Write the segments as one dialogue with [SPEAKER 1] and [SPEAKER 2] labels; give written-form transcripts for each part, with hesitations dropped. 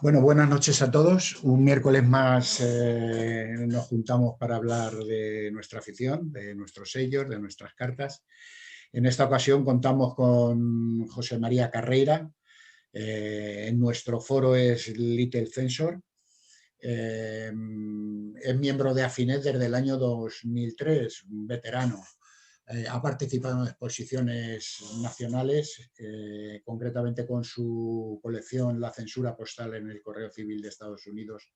[SPEAKER 1] Bueno, buenas noches a todos. Un miércoles más nos juntamos para hablar de nuestra afición, de nuestros sellos, de nuestras cartas. En esta ocasión contamos con José María Carreira. En nuestro foro es Little Censor. Es miembro de Afinet desde el año 2003, un veterano. Ha participado en exposiciones nacionales, concretamente con su colección La censura postal en el Correo Civil de Estados Unidos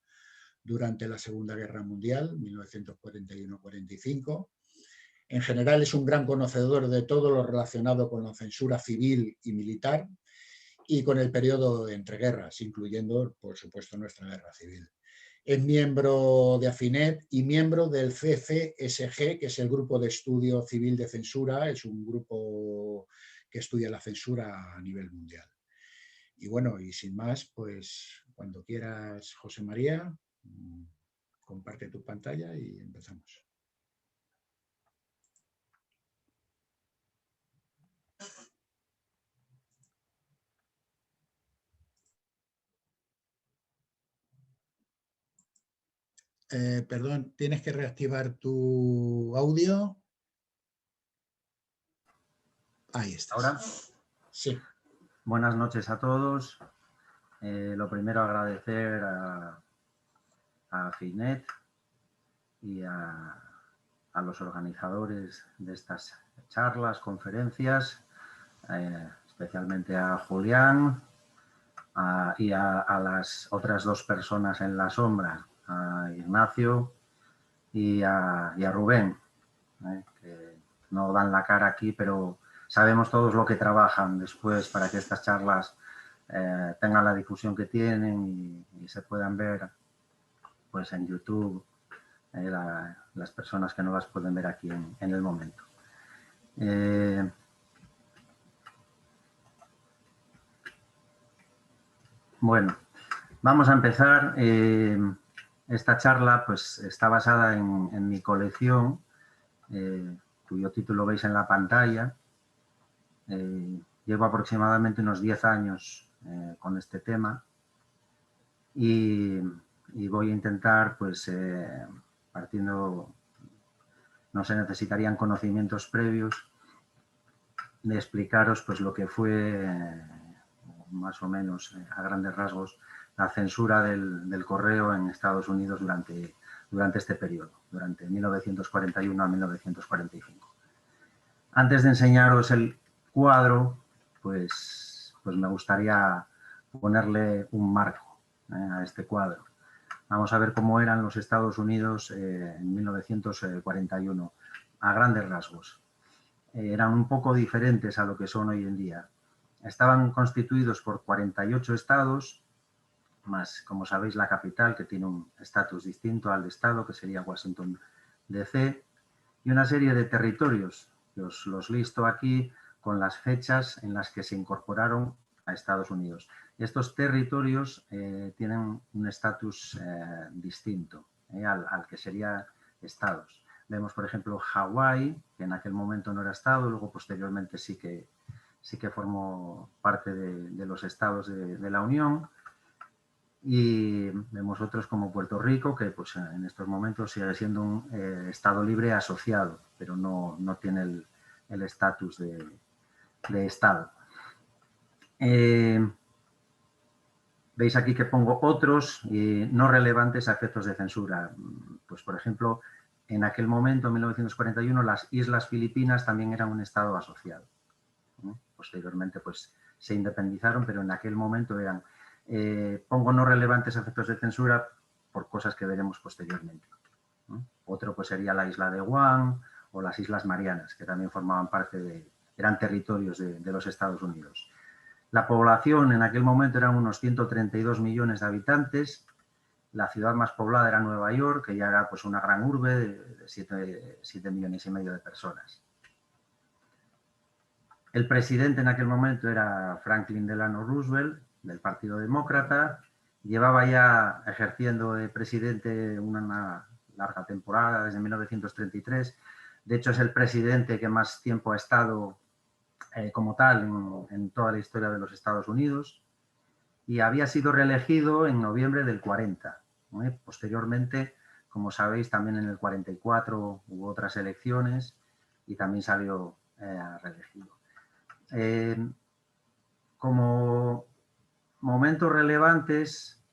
[SPEAKER 1] durante la Segunda Guerra Mundial, 1941-45. En general es un gran conocedor de todo lo relacionado con la censura civil y militar y con el periodo de entreguerras, incluyendo, por supuesto, nuestra guerra civil. Es miembro de Afinet y miembro del CCSG, que es el Grupo de Estudio Civil de Censura, es un grupo que estudia la censura a nivel mundial. Y bueno, y sin más, pues cuando quieras, José María, comparte tu pantalla y empezamos. Perdón, tienes que reactivar tu audio. Ahí estás.
[SPEAKER 2] ¿Ahora?
[SPEAKER 1] Sí.
[SPEAKER 2] Buenas noches a todos. Lo primero, agradecer a Afinet y a los organizadores de estas charlas, conferencias, especialmente a Julián y a las otras dos personas en la sombra, a Ignacio y a Rubén, que no dan la cara aquí, pero sabemos todos lo que trabajan después para que estas charlas tengan la difusión que tienen y se puedan ver pues en YouTube, las personas que no las pueden ver aquí en el momento. Bueno, vamos a empezar. Esta charla pues está basada en mi colección, cuyo título veis en la pantalla. Llevo aproximadamente unos 10 años con este tema y voy a intentar, pues, partiendo, no se necesitarían conocimientos previos, de explicaros pues lo que fue, más o menos a grandes rasgos, la censura del correo en Estados Unidos durante este periodo, durante 1941 a 1945. Antes de enseñaros el cuadro, pues me gustaría ponerle un marco a este cuadro. Vamos a ver cómo eran los Estados Unidos en 1941, a grandes rasgos. Eran un poco diferentes a lo que son hoy en día. Estaban constituidos por 48 estados, más, como sabéis, la capital, que tiene un estatus distinto al estado, que sería Washington, D.C., y una serie de territorios, que os los listo aquí con las fechas en las que se incorporaron a Estados Unidos. Estos territorios tienen un estatus distinto al que serían estados. Vemos, por ejemplo, Hawái, que en aquel momento no era estado, luego posteriormente sí que formó parte de los estados de la Unión. Y vemos otros como Puerto Rico, que pues, en estos momentos sigue siendo un estado libre asociado, pero no tiene el estatus de estado. Veis aquí que pongo otros no relevantes a efectos de censura. Pues, por ejemplo, en aquel momento, en 1941, las Islas Filipinas también eran un estado asociado. Posteriormente, pues, se independizaron, pero en aquel momento eran... pongo no relevantes a efectos de censura por cosas que veremos posteriormente. Otro pues sería la isla de Guam o las Islas Marianas, que también formaban parte eran territorios de los Estados Unidos. La población en aquel momento eran unos 132 millones de habitantes. La ciudad más poblada era Nueva York, que ya era pues una gran urbe de 7 millones y medio de personas. El presidente en aquel momento era Franklin Delano Roosevelt, del Partido Demócrata. Llevaba ya ejerciendo de presidente una larga temporada, desde 1933. De hecho, es el presidente que más tiempo ha estado como tal en toda la historia de los Estados Unidos. y había sido reelegido en noviembre del 40. Posteriormente, como sabéis, también en el 44 hubo otras elecciones y también salió reelegido. Como momentos relevantes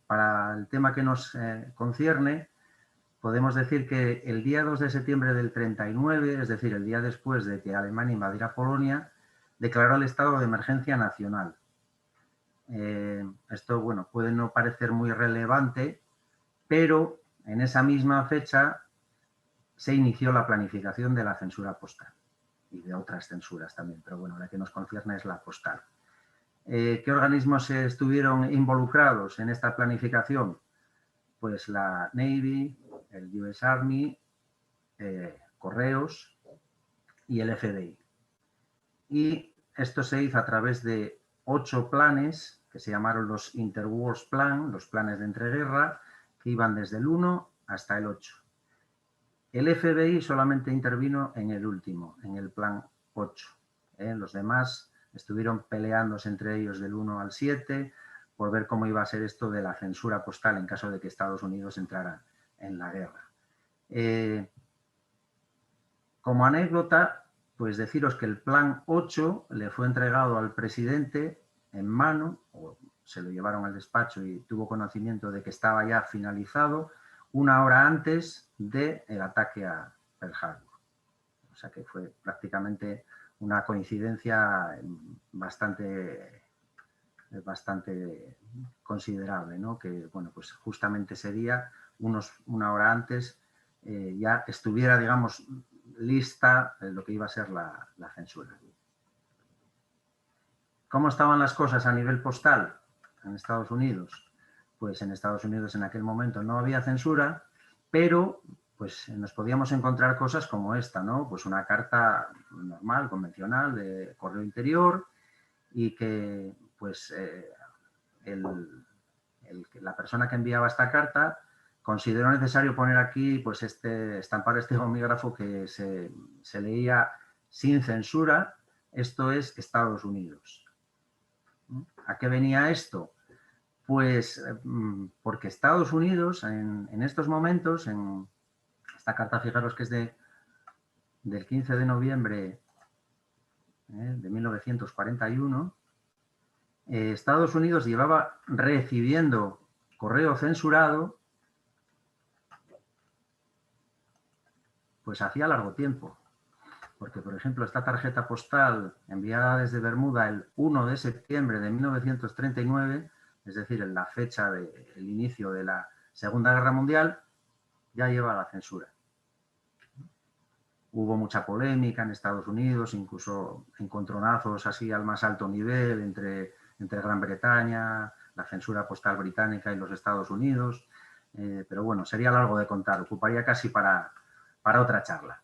[SPEAKER 2] para el tema que nos concierne, podemos decir que el día 2 de septiembre del 39, es decir, el día después de que Alemania invadiera Polonia, declaró el estado de emergencia nacional. Esto, bueno, puede no parecer muy relevante, pero en esa misma fecha se inició la planificación de la censura postal y de otras censuras también, pero bueno, la que nos concierne es la postal. ¿Qué organismos estuvieron involucrados en esta planificación? Pues la Navy, el US Army, Correos y el FBI. Y esto se hizo a través de 8 planes que se llamaron los Interwars Plan, los planes de entreguerra, que iban desde el 1 hasta el 8. El FBI solamente intervino en el último, en el plan 8. Los demás estuvieron peleándose entre ellos del 1 al 7 por ver cómo iba a ser esto de la censura postal en caso de que Estados Unidos entrara en la guerra. Como anécdota, pues deciros que el plan 8 le fue entregado al presidente en mano, o se lo llevaron al despacho y tuvo conocimiento de que estaba ya finalizado, una hora antes del ataque a Pearl Harbor. O sea que fue prácticamente una coincidencia bastante considerable, ¿no? Que, bueno, pues justamente ese día, una hora antes, ya estuviera, digamos, lista lo que iba a ser la censura. ¿Cómo estaban las cosas a nivel postal en Estados Unidos? Pues en Estados Unidos en aquel momento no había censura, pero pues nos podíamos encontrar cosas como esta, ¿no? Pues una carta normal, convencional, de correo interior, y que pues la persona que enviaba esta carta consideró necesario poner aquí, pues estampar este gomígrafo que se leía sin censura, esto es Estados Unidos. ¿A qué venía esto? Pues porque Estados Unidos en estos momentos, en esta carta, fijaros que es del 15 de noviembre de 1941, Estados Unidos llevaba recibiendo correo censurado pues hacía largo tiempo. Porque, por ejemplo, esta tarjeta postal enviada desde Bermuda el 1 de septiembre de 1939, es decir, en la fecha del inicio de la Segunda Guerra Mundial, ya lleva la censura. Hubo mucha polémica en Estados Unidos, incluso encontronazos así al más alto nivel entre Gran Bretaña, la censura postal británica y los Estados Unidos. Pero bueno, sería largo de contar, ocuparía casi para otra charla.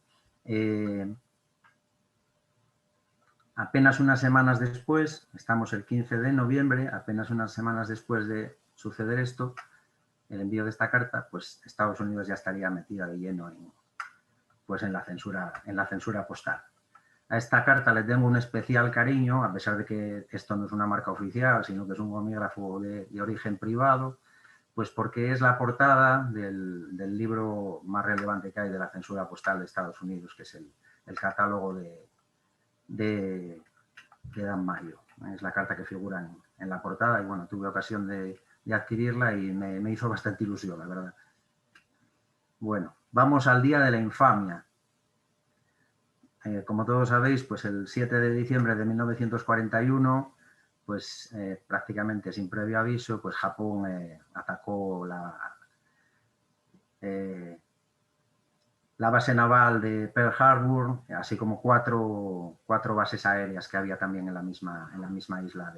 [SPEAKER 2] Apenas unas semanas después, estamos el 15 de noviembre, apenas unas semanas después de suceder esto, el envío de esta carta, pues Estados Unidos ya estaría metida de lleno en la censura postal. A esta carta le tengo un especial cariño, a pesar de que esto no es una marca oficial, sino que es un gomígrafo de origen privado, pues porque es la portada del libro más relevante que hay de la censura postal de Estados Unidos, que es el catálogo de Dan Mayo. Es la carta que figura en la portada y bueno, tuve ocasión de adquirirla y me hizo bastante ilusión, la verdad. Bueno, vamos al día de la infamia. Como todos sabéis, pues el 7 de diciembre de 1941, pues prácticamente sin previo aviso, pues Japón atacó la base naval de Pearl Harbor, así como cuatro bases aéreas que había también en la misma isla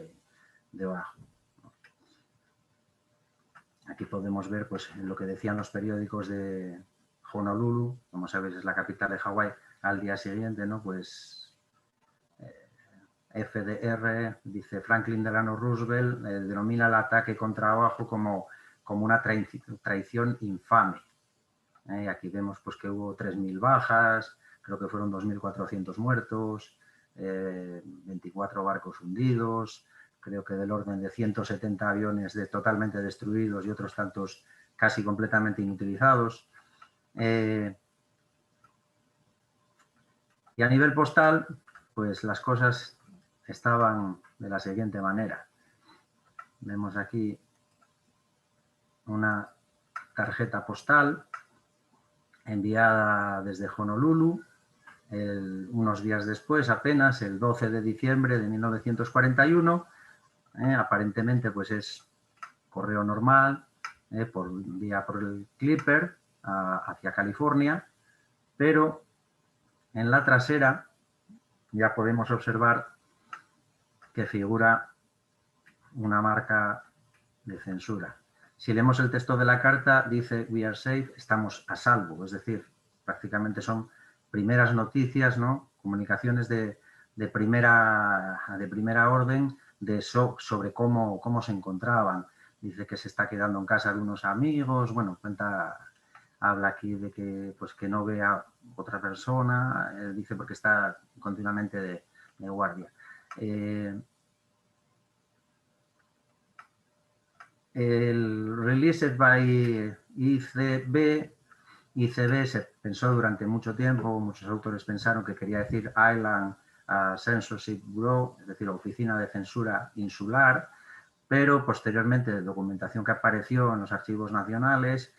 [SPEAKER 2] de Oahu. Aquí podemos ver pues, lo que decían los periódicos de Honolulu, como sabéis es la capital de Hawái, al día siguiente, ¿no? Pues FDR, dice Franklin Delano Roosevelt, denomina el ataque contra Oahu como una traición infame. Aquí vemos pues, que hubo 3.000 bajas, creo que fueron 2.400 muertos, 24 barcos hundidos, creo que del orden de 170 aviones totalmente destruidos y otros tantos casi completamente inutilizados. Y a nivel postal, pues las cosas estaban de la siguiente manera. Vemos aquí una tarjeta postal enviada desde Honolulu, unos días después, apenas, el 12 de diciembre de 1941. Aparentemente, pues es correo normal, por el Clipper hacia California, pero en la trasera ya podemos observar que figura una marca de censura. Si leemos el texto de la carta, dice "We are safe", estamos a salvo, es decir, prácticamente son primeras noticias, ¿no? Comunicaciones de primera orden sobre cómo se encontraban. Dice que se está quedando en casa de unos amigos, bueno, habla aquí de que, pues, que no ve a otra persona, dice porque está continuamente de guardia. El Released by ICB se pensó durante mucho tiempo, muchos autores pensaron que quería decir Island Censorship Bureau, es decir, Oficina de Censura Insular, pero posteriormente, de documentación que apareció en los archivos nacionales,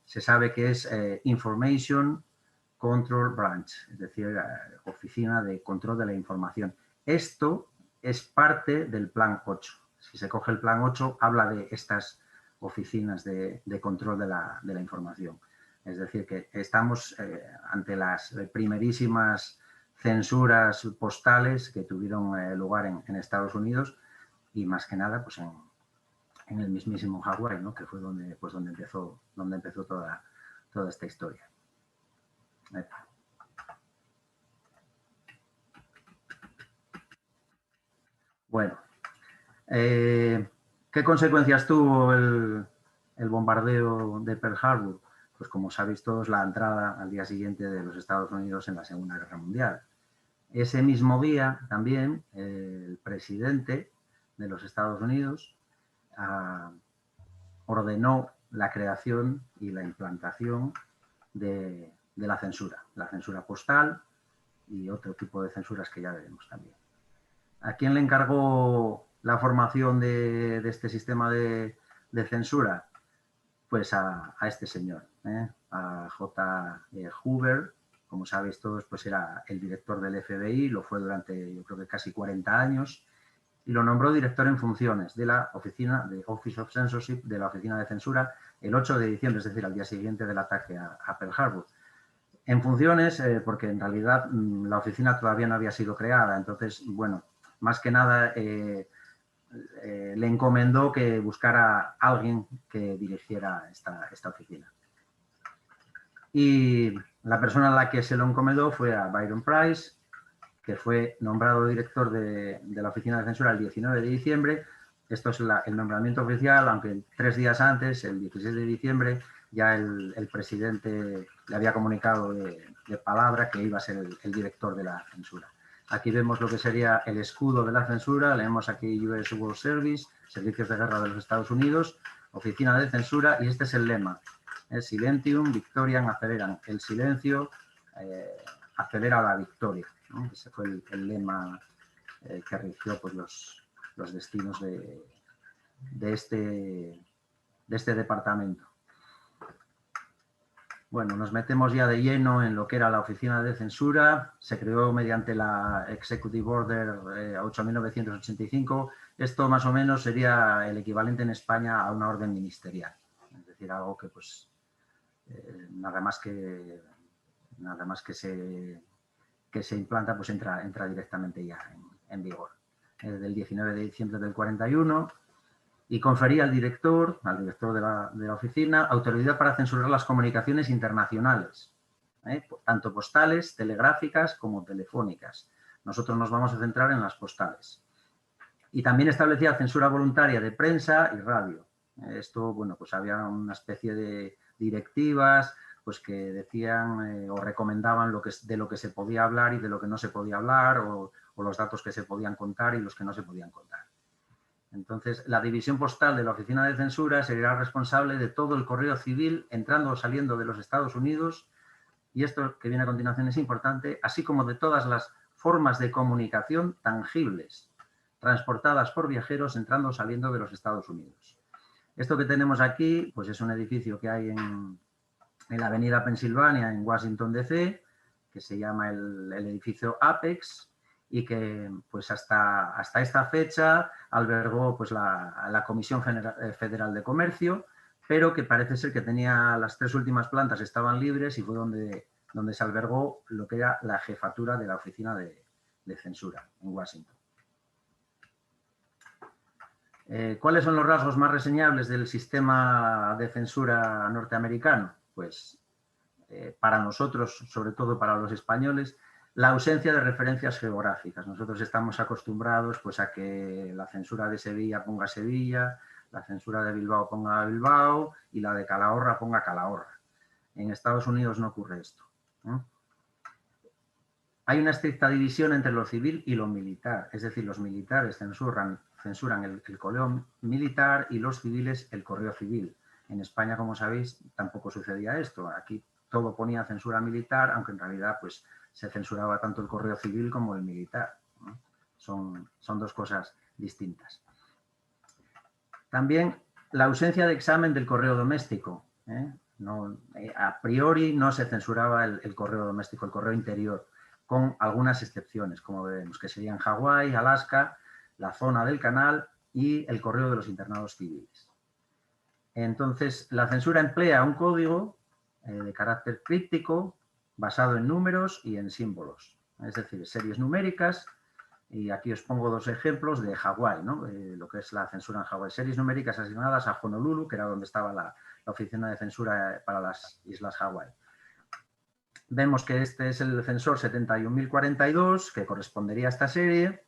[SPEAKER 2] se sabe que es Information Control Branch, es decir, Oficina de Control de la Información. Esto es parte del Plan 8. Si se coge el Plan 8, habla de estas oficinas de control de la información. Es decir, que estamos ante las primerísimas censuras postales que tuvieron lugar en Estados Unidos y más que nada pues en el mismísimo Hawái, ¿no? Que fue donde empezó toda esta historia. Bueno, ¿qué consecuencias tuvo el bombardeo de Pearl Harbor? Pues como sabéis todos, la entrada al día siguiente de los Estados Unidos en la Segunda Guerra Mundial. Ese mismo día también el presidente de los Estados Unidos ordenó la creación y la implantación de la censura postal y otro tipo de censuras que ya veremos también. ¿A quién le encargó la formación de este sistema de censura? Pues a este señor, a J. Hoover. Como sabéis todos, pues era el director del FBI, lo fue durante, yo creo que casi 40 años, y lo nombró director en funciones de la oficina de Office of Censorship, de la oficina de censura, el 8 de diciembre, es decir, al día siguiente del ataque a Pearl Harbor. En funciones, porque en realidad la oficina todavía no había sido creada, entonces, bueno, más que nada le encomendó que buscara a alguien que dirigiera esta oficina. Y la persona a la que se lo encomendó fue a Byron Preiss, que fue nombrado director de la oficina de censura el 19 de diciembre. Esto es el nombramiento oficial, aunque 3 días antes, el 16 de diciembre, ya el presidente le había comunicado de palabra que iba a ser el director de la censura. Aquí vemos lo que sería el escudo de la censura, leemos aquí US World Service, Servicios de Guerra de los Estados Unidos, Oficina de Censura, y este es el lema, Silentium Victoriam Accelerant, el silencio acelera la victoria, ¿no? Ese fue el lema que rigió pues, los destinos de este departamento. Bueno, nos metemos ya de lleno en lo que era la oficina de censura. Se creó mediante la Executive Order 8.985. Esto más o menos sería el equivalente en España a una orden ministerial. Es decir, algo que pues nada más que se implanta, pues entra directamente ya en vigor. Del 19 de diciembre del 41. Y confería al director de la oficina autoridad para censurar las comunicaciones internacionales, tanto postales, telegráficas como telefónicas. Nosotros nos vamos a centrar en las postales. Y también establecía censura voluntaria de prensa y radio. Esto, bueno, pues había una especie de directivas pues que decían o recomendaban de lo que se podía hablar y de lo que no se podía hablar, o o los datos que se podían contar y los que no se podían contar. Entonces, la división postal de la Oficina de Censura sería responsable de todo el correo civil entrando o saliendo de los Estados Unidos, y esto que viene a continuación es importante, así como de todas las formas de comunicación tangibles transportadas por viajeros entrando o saliendo de los Estados Unidos. Esto que tenemos aquí, pues es un edificio que hay en la avenida Pensilvania, en Washington, D.C., que se llama el edificio Apex, y que pues hasta esta fecha albergó pues la Comisión Federal de Comercio, pero que parece ser que tenía las 3 últimas plantas estaban libres y fue donde se albergó lo que era la jefatura de la Oficina de Censura en Washington. ¿Cuáles son los rasgos más reseñables del sistema de censura norteamericano? Pues para nosotros, sobre todo para los españoles, la ausencia de referencias geográficas. Nosotros estamos acostumbrados pues, a que la censura de Sevilla ponga Sevilla, la censura de Bilbao ponga Bilbao y la de Calahorra ponga Calahorra. En Estados Unidos no ocurre esto, ¿no? Hay una estricta división entre lo civil y lo militar, es decir, los militares censuran el correo militar y los civiles el correo civil. En España, como sabéis, tampoco sucedía esto. Aquí todo ponía censura militar, aunque en realidad pues, se censuraba tanto el correo civil como el militar, ¿no? Son 2 cosas distintas. También la ausencia de examen del correo doméstico. A priori no se censuraba el correo doméstico, el correo interior, con algunas excepciones, como vemos, que serían Hawái, Alaska, la zona del canal y el correo de los internados civiles. Entonces, la censura emplea un código de carácter críptico basado en números y en símbolos, es decir, series numéricas, y aquí os pongo 2 ejemplos de Hawái, ¿no? Lo que es la censura en Hawái, series numéricas asignadas a Honolulu, que era donde estaba la oficina de censura para las Islas Hawái. Vemos que este es el censor 71.042, que correspondería a esta serie,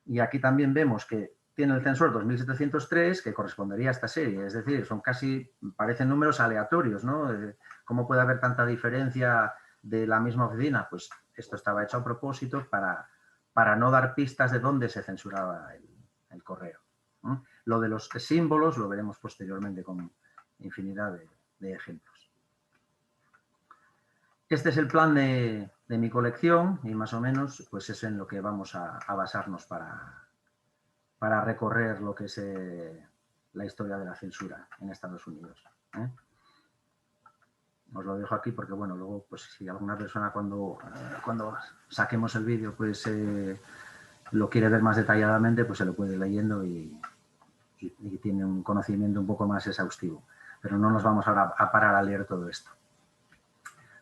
[SPEAKER 2] y aquí también vemos que tiene el censor 2703, que correspondería a esta serie. Es decir, parecen números aleatorios, ¿no? ¿Cómo puede haber tanta diferencia de la misma oficina? Pues esto estaba hecho a propósito para no dar pistas de dónde se censuraba el correo, ¿no? Lo de los símbolos lo veremos posteriormente con infinidad de ejemplos. Este es el plan de mi colección y más o menos pues es en lo que vamos a basarnos para recorrer lo que es la historia de la censura en Estados Unidos. Os lo dejo aquí porque, bueno, luego pues si alguna persona cuando saquemos el vídeo pues lo quiere ver más detalladamente, pues se lo puede ir leyendo y tiene un conocimiento un poco más exhaustivo. Pero no nos vamos ahora a parar a leer todo esto.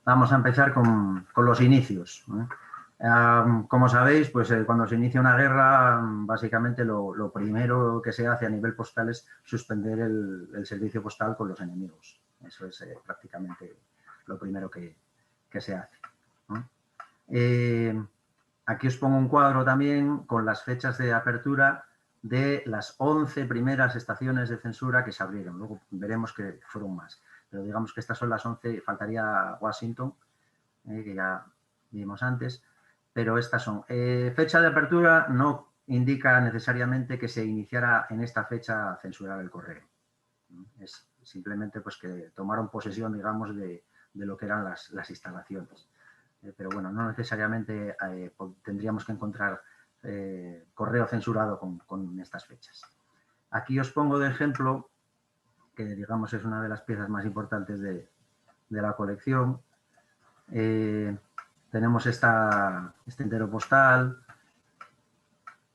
[SPEAKER 2] Vamos a empezar con los inicios. Como sabéis, pues cuando se inicia una guerra, básicamente lo primero que se hace a nivel postal es suspender el servicio postal con los enemigos. Eso es prácticamente lo primero que se hace, ¿no? Aquí os pongo un cuadro también con las fechas de apertura de las 11 primeras estaciones de censura que se abrieron. Luego veremos que fueron más. Pero digamos que estas son las 11, faltaría Washington, que ya vimos antes, pero estas son. Fecha de apertura no indica necesariamente que se iniciara en esta fecha a censurar el correo. Es simplemente pues que tomaron posesión, digamos, de lo que eran las instalaciones. Pero bueno, no necesariamente tendríamos que encontrar correo censurado con estas fechas. Aquí os pongo de ejemplo, que digamos es una de las piezas más importantes de la colección. Tenemos este entero postal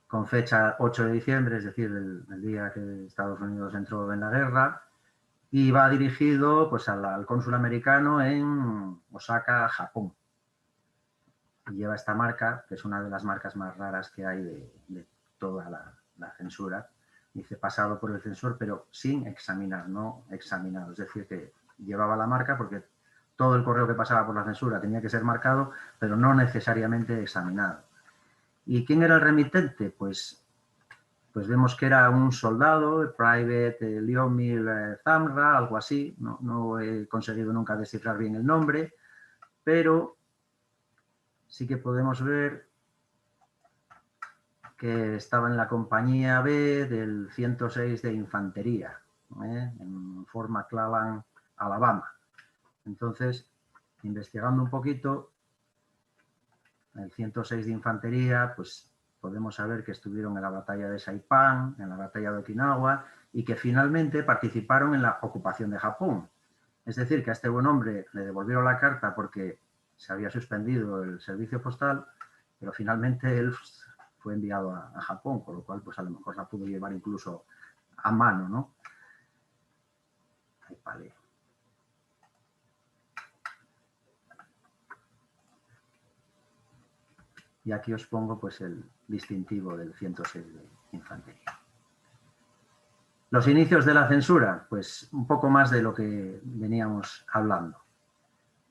[SPEAKER 2] con fecha 8 de diciembre, es decir, el día que Estados Unidos entró en la guerra, y va dirigido pues, al cónsul americano en Osaka, Japón. Y lleva esta marca, que es una de las marcas más raras que hay de toda la censura. Dice pasado por el censor, pero sin examinar, no examinado. Es decir, que llevaba la marca porque todo el correo que pasaba por la censura tenía que ser marcado, pero no necesariamente examinado. ¿Y quién era el remitente? Pues vemos que era un soldado, el Private Leomil Zamra, algo así. No he conseguido nunca descifrar bien el nombre, pero sí que podemos ver que estaba en la compañía B del 106 de Infantería, en Fort McClellan, Alabama. Entonces, investigando un poquito, el 106 de Infantería, pues podemos saber que estuvieron en la batalla de Saipán, en la batalla de Okinawa, y que finalmente participaron en la ocupación de Japón. Es decir, que a este buen hombre le devolvieron la carta porque se había suspendido el servicio postal, pero finalmente él fue enviado a Japón, con lo cual pues a lo mejor la pudo llevar incluso a mano, ¿no? Ahí, vale. Y aquí os pongo pues el distintivo del 106 de Infantería. Los inicios de la censura, pues un poco más de lo que veníamos hablando.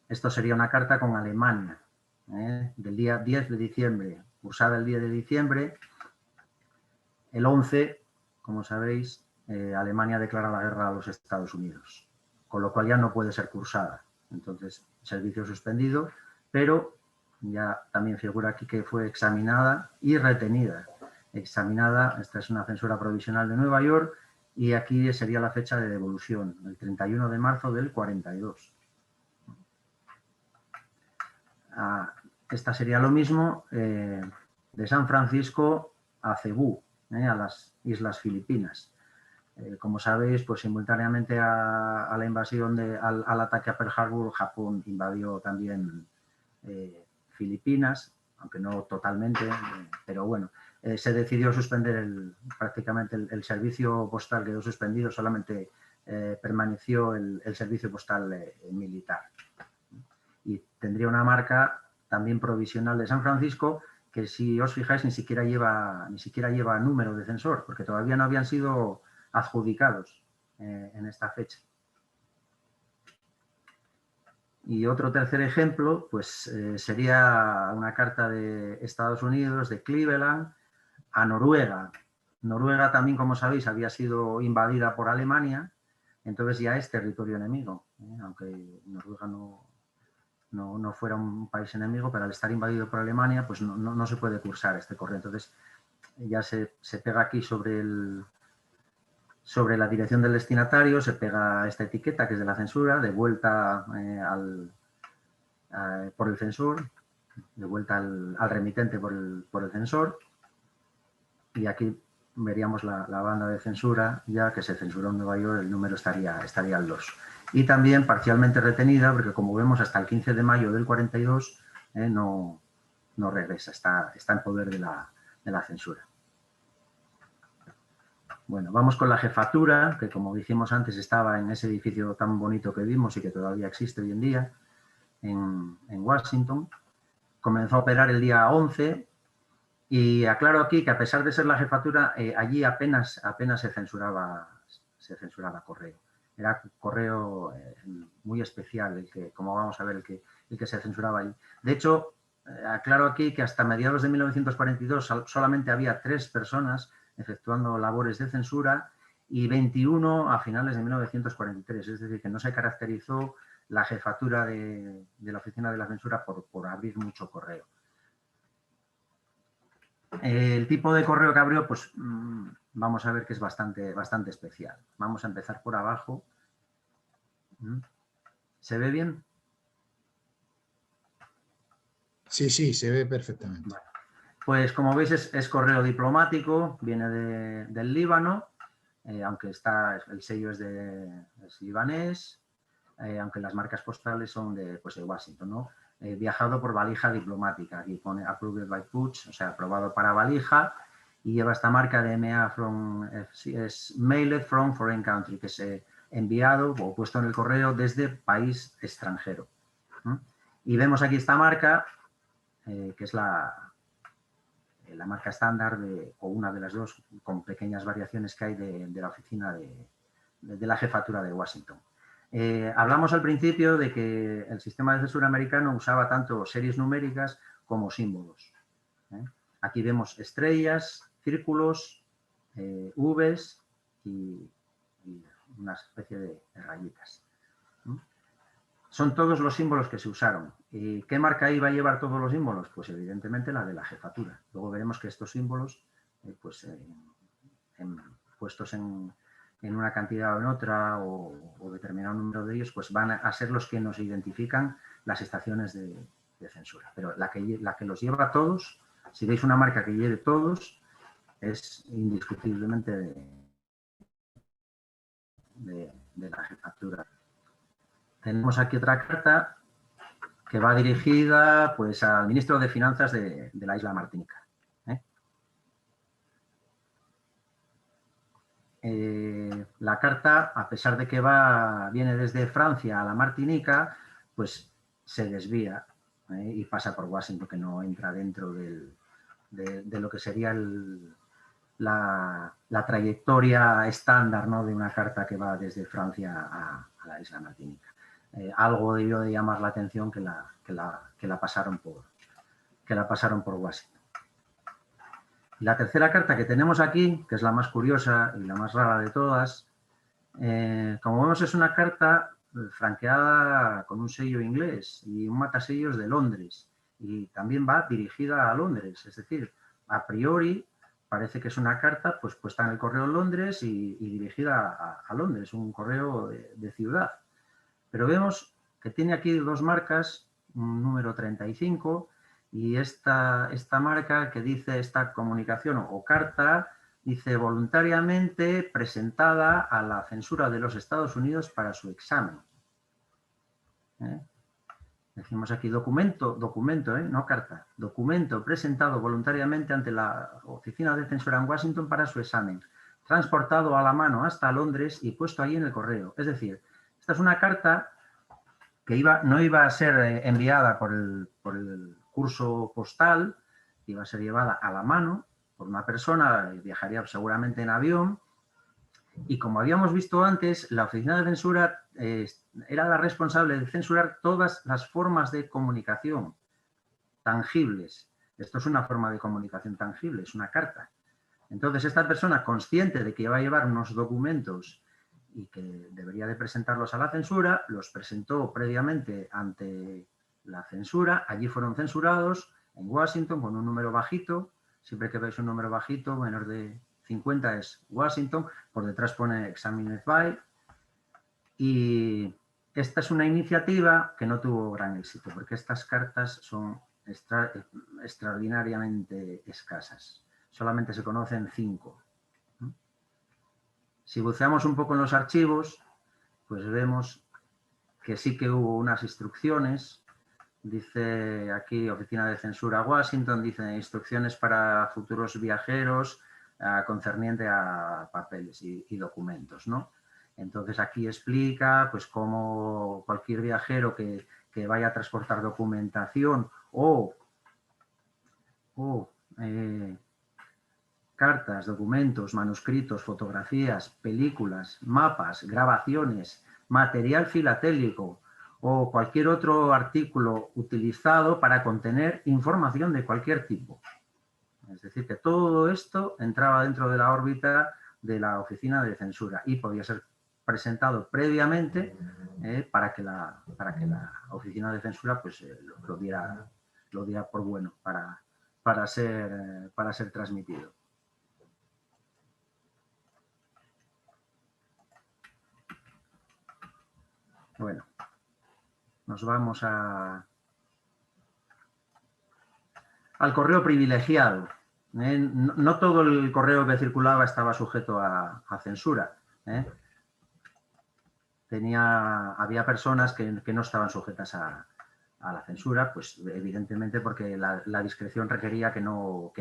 [SPEAKER 2] Esto sería una carta con Alemania, del día 10 de diciembre, cursada el 10 de diciembre. El 11, como sabéis, Alemania declara la guerra a los Estados Unidos, con lo cual ya no puede ser cursada. Entonces, servicio suspendido, pero ya también figura aquí que fue examinada y retenida. Examinada, esta es una censura provisional de Nueva York, y aquí sería la fecha de devolución, el 31 de marzo del 42. Esta sería lo mismo de San Francisco a Cebú, a las Islas Filipinas. Como sabéis, pues simultáneamente a la invasión, al ataque a Pearl Harbor, Japón invadió también Filipinas, aunque no totalmente, pero bueno, se decidió suspender prácticamente el servicio postal, quedó suspendido, solamente permaneció el servicio postal militar. Y tendría una marca también provisional de San Francisco, que si os fijáis ni siquiera lleva número de censor, porque todavía no habían sido adjudicados en esta fecha. Y otro tercer ejemplo, pues sería una carta de Estados Unidos, de Cleveland, a Noruega. Noruega también, como sabéis, había sido invadida por Alemania, entonces ya es territorio enemigo, aunque Noruega no fuera un país enemigo, pero al estar invadido por Alemania, pues no se puede cursar este correo. Entonces ya se pega aquí sobre la dirección del destinatario, se pega esta etiqueta que es de la censura, de vuelta por el censor, de vuelta al remitente por el censor, y aquí veríamos la banda de censura, ya que se censuró en Nueva York, el número estaría al 2. Y también parcialmente retenida, porque como vemos hasta el 15 de mayo del 42 no regresa, está en poder de la censura. Bueno, vamos con la jefatura, que como dijimos antes estaba en ese edificio tan bonito que vimos y que todavía existe hoy en día, en Washington. Comenzó a operar el día 11 y aclaro aquí que a pesar de ser la jefatura, allí apenas se censuraba correo. Era correo muy especial, el que, como vamos a ver, el que se censuraba allí. De hecho, aclaro aquí que hasta mediados de 1942 solamente había 3 personas efectuando labores de censura y 21 a finales de 1943. Es decir, que no se caracterizó la jefatura de la oficina de la censura por abrir mucho correo. El tipo de correo que abrió, pues vamos a ver que es bastante especial. Vamos a empezar por abajo. ¿Se ve bien?
[SPEAKER 1] Sí, se ve perfectamente.
[SPEAKER 2] Bueno, pues como veis es correo diplomático, viene del Líbano, aunque el sello es libanés, aunque las marcas postales son de Washington, ¿no? Viajado por valija diplomática, aquí pone approved by Puig, o sea, aprobado para valija, y lleva esta marca de MA es mailed from foreign country, que es enviado o puesto en el correo desde país extranjero. Y vemos aquí esta marca, que es la marca estándar, o una de las dos, con pequeñas variaciones que hay de la oficina de la jefatura de Washington. Hablamos al principio de que el sistema de censura americano usaba tanto series numéricas como símbolos. Aquí vemos estrellas, círculos, Vs y una especie de rayitas. Son todos los símbolos que se usaron. ¿Qué marca iba a llevar todos los símbolos? Pues evidentemente la de la jefatura. Luego veremos que estos símbolos puestos en una cantidad o en otra, o determinado número de ellos, pues van a ser los que nos identifican las estaciones de censura. Pero la que los lleva a todos, si veis una marca que lleve todos, es indiscutiblemente de la jefatura. Tenemos aquí otra carta que va dirigida pues, al ministro de Finanzas de la isla Martinica. La carta, a pesar de que viene desde Francia a la Martinica, pues se desvía y pasa por Washington, que no entra dentro de lo que sería la trayectoria estándar, ¿no?, de una carta que va desde Francia a la isla Martinica. Algo debió de llamar la atención que la pasaron por Washington. La tercera carta que tenemos aquí, que es la más curiosa y la más rara de todas, como vemos es una carta franqueada con un sello inglés y un matasellos de Londres, y también va dirigida a Londres, es decir, a priori parece que es una carta pues puesta en el correo de Londres y dirigida a Londres, un correo de ciudad. Pero vemos que tiene aquí dos marcas, un número 35, y esta marca que dice esta comunicación o carta, dice voluntariamente presentada a la censura de los Estados Unidos para su examen. Decimos aquí documento, no carta. Documento presentado voluntariamente ante la Oficina de Censura en Washington para su examen, transportado a la mano hasta Londres y puesto allí en el correo. Es decir, esta es una carta que no iba a ser enviada por el curso postal, iba a ser llevada a la mano por una persona, viajaría seguramente en avión, y como habíamos visto antes, la Oficina de Censura era la responsable de censurar todas las formas de comunicación tangibles. Esto es una forma de comunicación tangible, es una carta. Entonces, esta persona, consciente de que iba a llevar unos documentos y que debería de presentarlos a la censura, los presentó previamente ante la censura. Allí fueron censurados en Washington con un número bajito. Siempre que veis un número bajito, menor de 50, es Washington. Por detrás pone Examined by. Y esta es una iniciativa que no tuvo gran éxito, porque estas cartas son extraordinariamente escasas. Solamente se conocen 5. Si buceamos un poco en los archivos, pues vemos que sí que hubo unas instrucciones. Dice aquí Oficina de Censura Washington, dice instrucciones para futuros viajeros concerniente a papeles y documentos, ¿no? Entonces aquí explica pues cómo cualquier viajero que vaya a transportar documentación o cartas, documentos, manuscritos, fotografías, películas, mapas, grabaciones, material filatélico o cualquier otro artículo utilizado para contener información de cualquier tipo. Es decir, que todo esto entraba dentro de la órbita de la Oficina de Censura y podía ser presentado previamente para que la Oficina de Censura pues, lo diera por bueno para ser transmitido. Bueno, nos vamos al correo privilegiado. No todo el correo que circulaba estaba sujeto a censura. Había personas que no estaban sujetas a la censura, pues evidentemente porque la discreción requería que no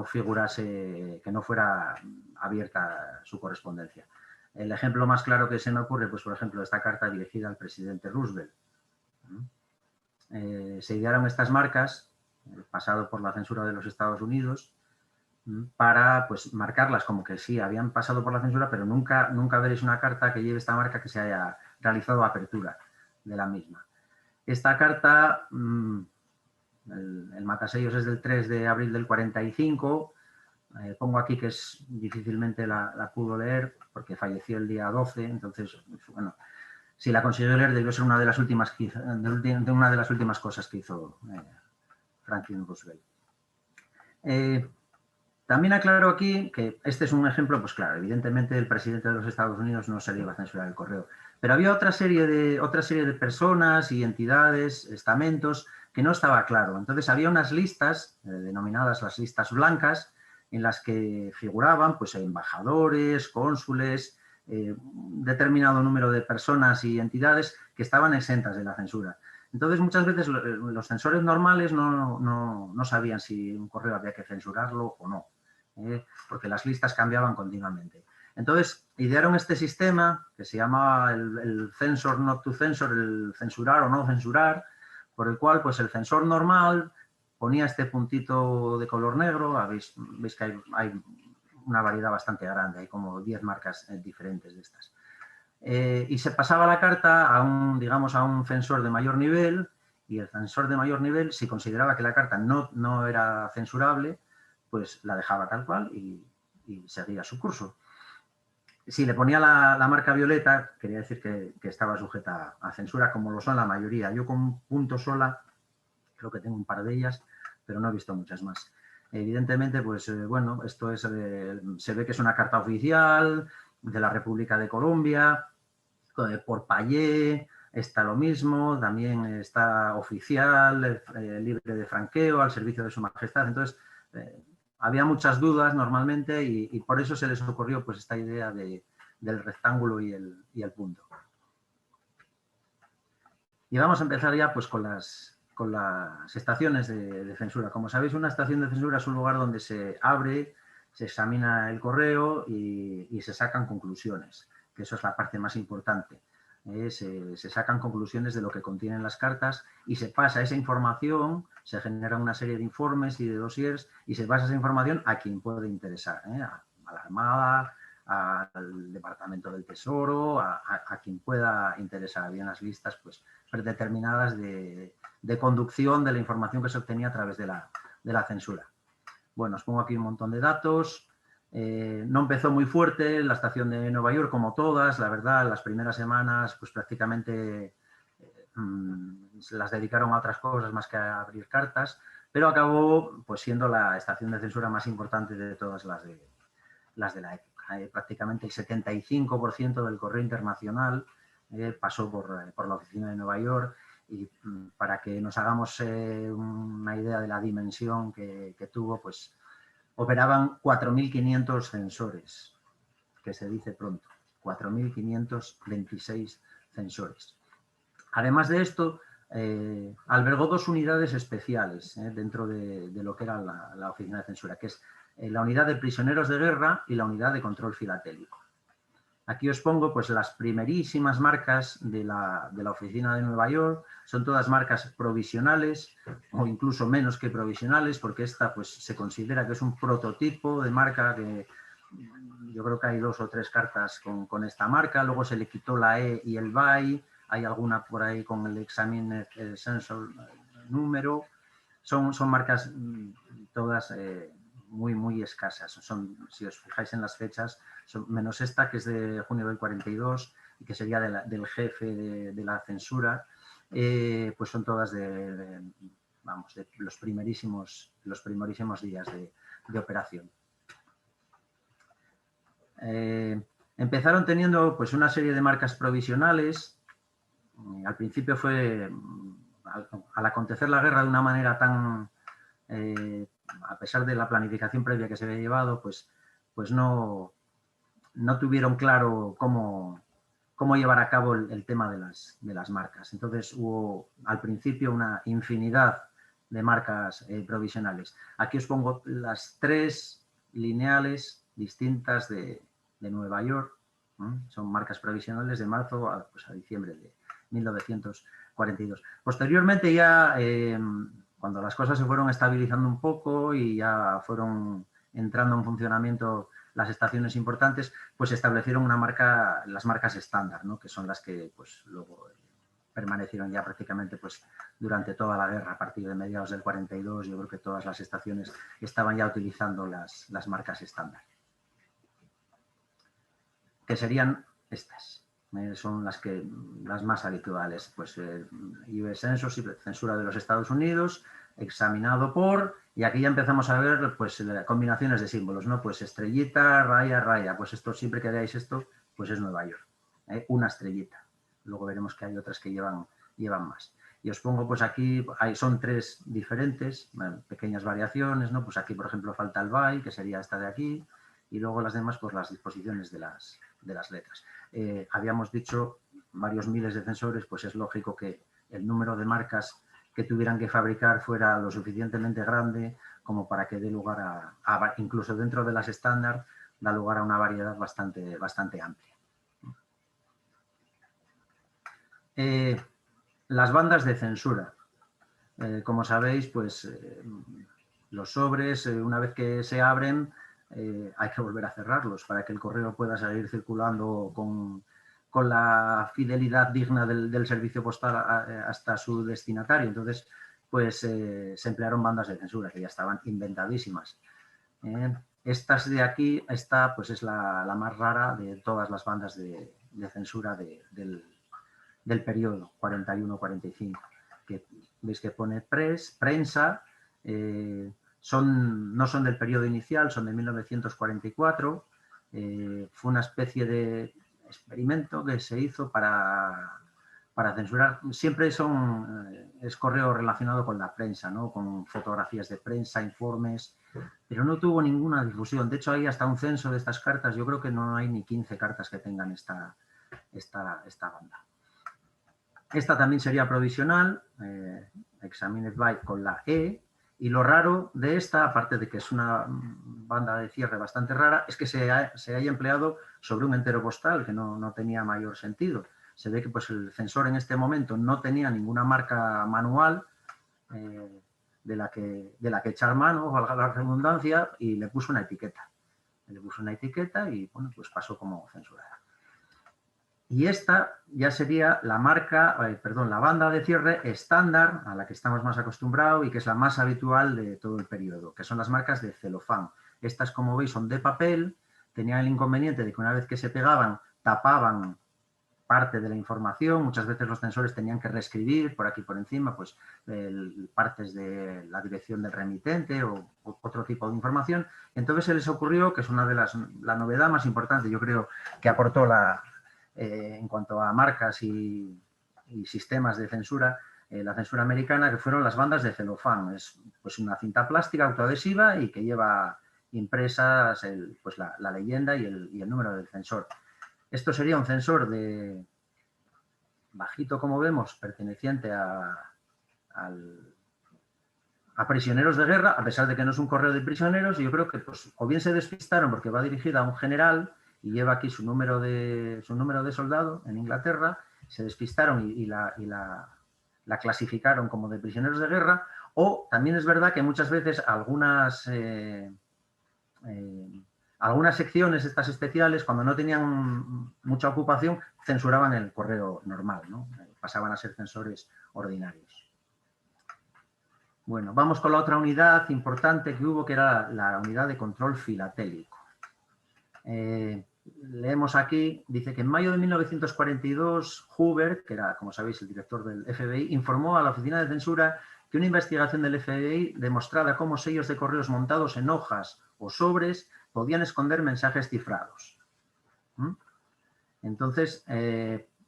[SPEAKER 2] figurase, que no fuera abierta su correspondencia. El ejemplo más claro que se me ocurre, pues por ejemplo, esta carta dirigida al presidente Roosevelt. Se idearon estas marcas, pasado por la censura de los Estados Unidos, para pues marcarlas como que sí, habían pasado por la censura, pero nunca veréis una carta que lleve esta marca que se haya realizado apertura de la misma. Esta carta, el matasellos es del 3 de abril del 45, pongo aquí que difícilmente la pudo leer porque falleció el día 12, entonces, bueno, si la consiguió leer debió ser una de las últimas cosas que hizo Franklin Roosevelt. También aclaro aquí que este es un ejemplo, pues claro, evidentemente el presidente de los Estados Unidos no se le iba a censurar el correo, pero había otra serie de personas y entidades, estamentos, que no estaba claro. Entonces había unas listas, denominadas las listas blancas, en las que figuraban pues embajadores, cónsules, un determinado número de personas y entidades que estaban exentas de la censura. Entonces, muchas veces los censores normales no sabían si un correo había que censurarlo o no, porque las listas cambiaban continuamente. Entonces, idearon este sistema que se llamaba el censor not to censor, el censurar o no censurar, por el cual pues, el censor normal ponía este puntito de color negro, veis que hay una variedad bastante grande, hay como 10 marcas diferentes de estas. Y se pasaba la carta a digamos, a un censor de mayor nivel, y el censor de mayor nivel, si consideraba que la carta no era censurable, pues la dejaba tal cual y seguía su curso. Si le ponía la marca violeta, quería decir que estaba sujeta a censura, como lo son la mayoría. Yo con punto sola, creo que tengo un par de ellas, pero no he visto muchas más. Evidentemente, pues bueno, esto es, se ve que es una carta oficial de la República de Colombia, por Payé está lo mismo, también está oficial, libre de franqueo, al servicio de su majestad. Entonces, había muchas dudas normalmente y por eso se les ocurrió pues, esta idea del rectángulo y el punto. Y vamos a empezar ya pues, con las estaciones de censura. Como sabéis, una estación de censura es un lugar donde se abre, se examina el correo y se sacan conclusiones, que eso es la parte más importante. Se sacan conclusiones de lo que contienen las cartas y se pasa esa información, se genera una serie de informes y de dossiers y se pasa esa información a quien puede interesar, a la Armada, al Departamento del Tesoro, a quien pueda interesar. Había unas listas pues, predeterminadas de conducción de la información que se obtenía a través de la censura. Bueno, os pongo aquí un montón de datos. No empezó muy fuerte la estación de Nueva York, como todas, la verdad, las primeras semanas pues prácticamente las dedicaron a otras cosas más que a abrir cartas, pero acabó pues siendo la estación de censura más importante de todas las de la época. Prácticamente el 75% del correo internacional pasó por la oficina de Nueva York y para que nos hagamos una idea de la dimensión que tuvo, pues operaban 4.500 censores, que se dice pronto, 4.526 censores. Además de esto, albergó 2 unidades especiales dentro de lo que era la oficina de censura, que es la unidad de prisioneros de guerra y la unidad de control filatélico. Aquí os pongo pues, las primerísimas marcas de la oficina de Nueva York. Son todas marcas provisionales o incluso menos que provisionales, porque esta pues, se considera que es un prototipo de marca que yo creo que hay 2 o 3 cartas con esta marca. Luego se le quitó la E y el BY. Hay alguna por ahí con el Examiner Sensor número. Son marcas todas muy escasas. Si os fijáis en las fechas, menos esta que es de junio del 42 y que sería del jefe de la censura, pues son todas de los primerísimos días de operación. Empezaron teniendo pues, una serie de marcas provisionales. Al principio fue, al acontecer la guerra de una manera tan, a pesar de la planificación previa que se había llevado, pues no tuvieron claro cómo llevar a cabo el tema de las marcas. Entonces hubo al principio una infinidad de marcas provisionales. Aquí os pongo las 3 lineales distintas de Nueva York. Son marcas provisionales de marzo a diciembre de 1942. Posteriormente ya, cuando las cosas se fueron estabilizando un poco y ya fueron entrando en funcionamiento las estaciones importantes, pues se establecieron las marcas estándar, ¿no? Que son las que pues, luego permanecieron ya prácticamente pues, durante toda la guerra. A partir de mediados del 42, yo creo que todas las estaciones estaban ya utilizando las marcas estándar, que serían estas. son las más habituales. Pues US Censorship, censura de los Estados Unidos, examinado por, y aquí ya empezamos a ver pues combinaciones de símbolos, ¿no? Pues estrellita, raya, raya. Pues esto, siempre que veáis esto, pues es Nueva York. Una estrellita. Luego veremos que hay otras que llevan más. Y os pongo pues aquí, son 3 diferentes, pequeñas variaciones, ¿no? Pues aquí, por ejemplo, falta el by, que sería esta de aquí, y luego las demás, pues las disposiciones de las letras. Habíamos dicho varios miles de censores, pues es lógico que el número de marcas que tuvieran que fabricar fuera lo suficientemente grande como para que dé lugar incluso dentro de las estándar, da lugar a una variedad bastante amplia. Las bandas de censura. Como sabéis, pues los sobres, una vez que se abren, hay que volver a cerrarlos para que el correo pueda seguir circulando con la fidelidad digna del servicio postal hasta su destinatario. Entonces, pues se emplearon bandas de censura que ya estaban inventadísimas. Estas de aquí, esta pues es la más rara de todas las bandas de censura del periodo 41-45, que veis que pone prensa, no son del periodo inicial, son de 1944, fue una especie de experimento que se hizo para censurar, siempre es correo relacionado con la prensa, ¿no? Con fotografías de prensa, informes, pero no tuvo ninguna difusión. De hecho, hay hasta un censo de estas cartas, yo creo que no hay ni 15 cartas que tengan esta banda. Esta también sería provisional, examined by con la E, y lo raro de esta, aparte de que es una banda de cierre bastante rara, es que se haya empleado sobre un entero postal, que no tenía mayor sentido. Se ve que pues, el censor en este momento no tenía ninguna marca manual de la que echar mano, valga la redundancia, y le puso una etiqueta. Le puso una etiqueta y bueno, pues pasó como censurada. Y esta ya sería la banda de cierre estándar a la que estamos más acostumbrados y que es la más habitual de todo el periodo, que son las marcas de celofán. Estas, como veis, son de papel, tenían el inconveniente de que una vez que se pegaban, tapaban parte de la información. Muchas veces los censores tenían que reescribir por aquí por encima pues partes de la dirección del remitente o otro tipo de información. Entonces se les ocurrió, que es una de la novedad más importante, yo creo, que aportó en cuanto a marcas y sistemas de censura, la censura americana, que fueron las bandas de celofán. Es pues una cinta plástica autoadhesiva y que lleva impresas pues la leyenda y el número del censor. Esto sería un censor de bajito, como vemos, perteneciente a prisioneros de guerra, a pesar de que no es un correo de prisioneros, y yo creo que pues, o bien se despistaron porque va dirigida a un general y lleva aquí su número de soldado en Inglaterra, se despistaron y la clasificaron como de prisioneros de guerra, o también es verdad que muchas veces algunas secciones estas especiales, cuando no tenían mucha ocupación, censuraban el correo normal, ¿no? Pasaban a ser censores ordinarios. Bueno, vamos con la otra unidad importante que hubo, que era la unidad de control filatélico. Leemos aquí, dice que en mayo de 1942, Hoover, que era, como sabéis, el director del FBI, informó a la oficina de censura que una investigación del FBI demostraba cómo sellos de correos montados en hojas o sobres podían esconder mensajes cifrados. Entonces,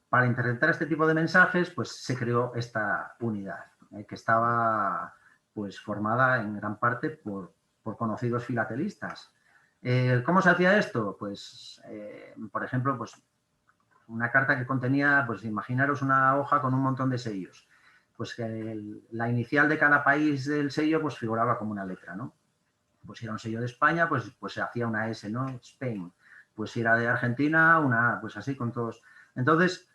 [SPEAKER 2] para interpretar este tipo de mensajes, pues se creó esta unidad, que estaba pues, formada en gran parte por conocidos filatelistas. ¿Cómo se hacía esto? Pues, por ejemplo, pues, una carta que contenía, pues imaginaros una hoja con un montón de sellos. Pues la inicial de cada país del sello pues figuraba como una letra, ¿no? Pues si era un sello de España, pues se hacía una S, ¿no? Spain. Pues si era de Argentina, pues así con todos. Entonces,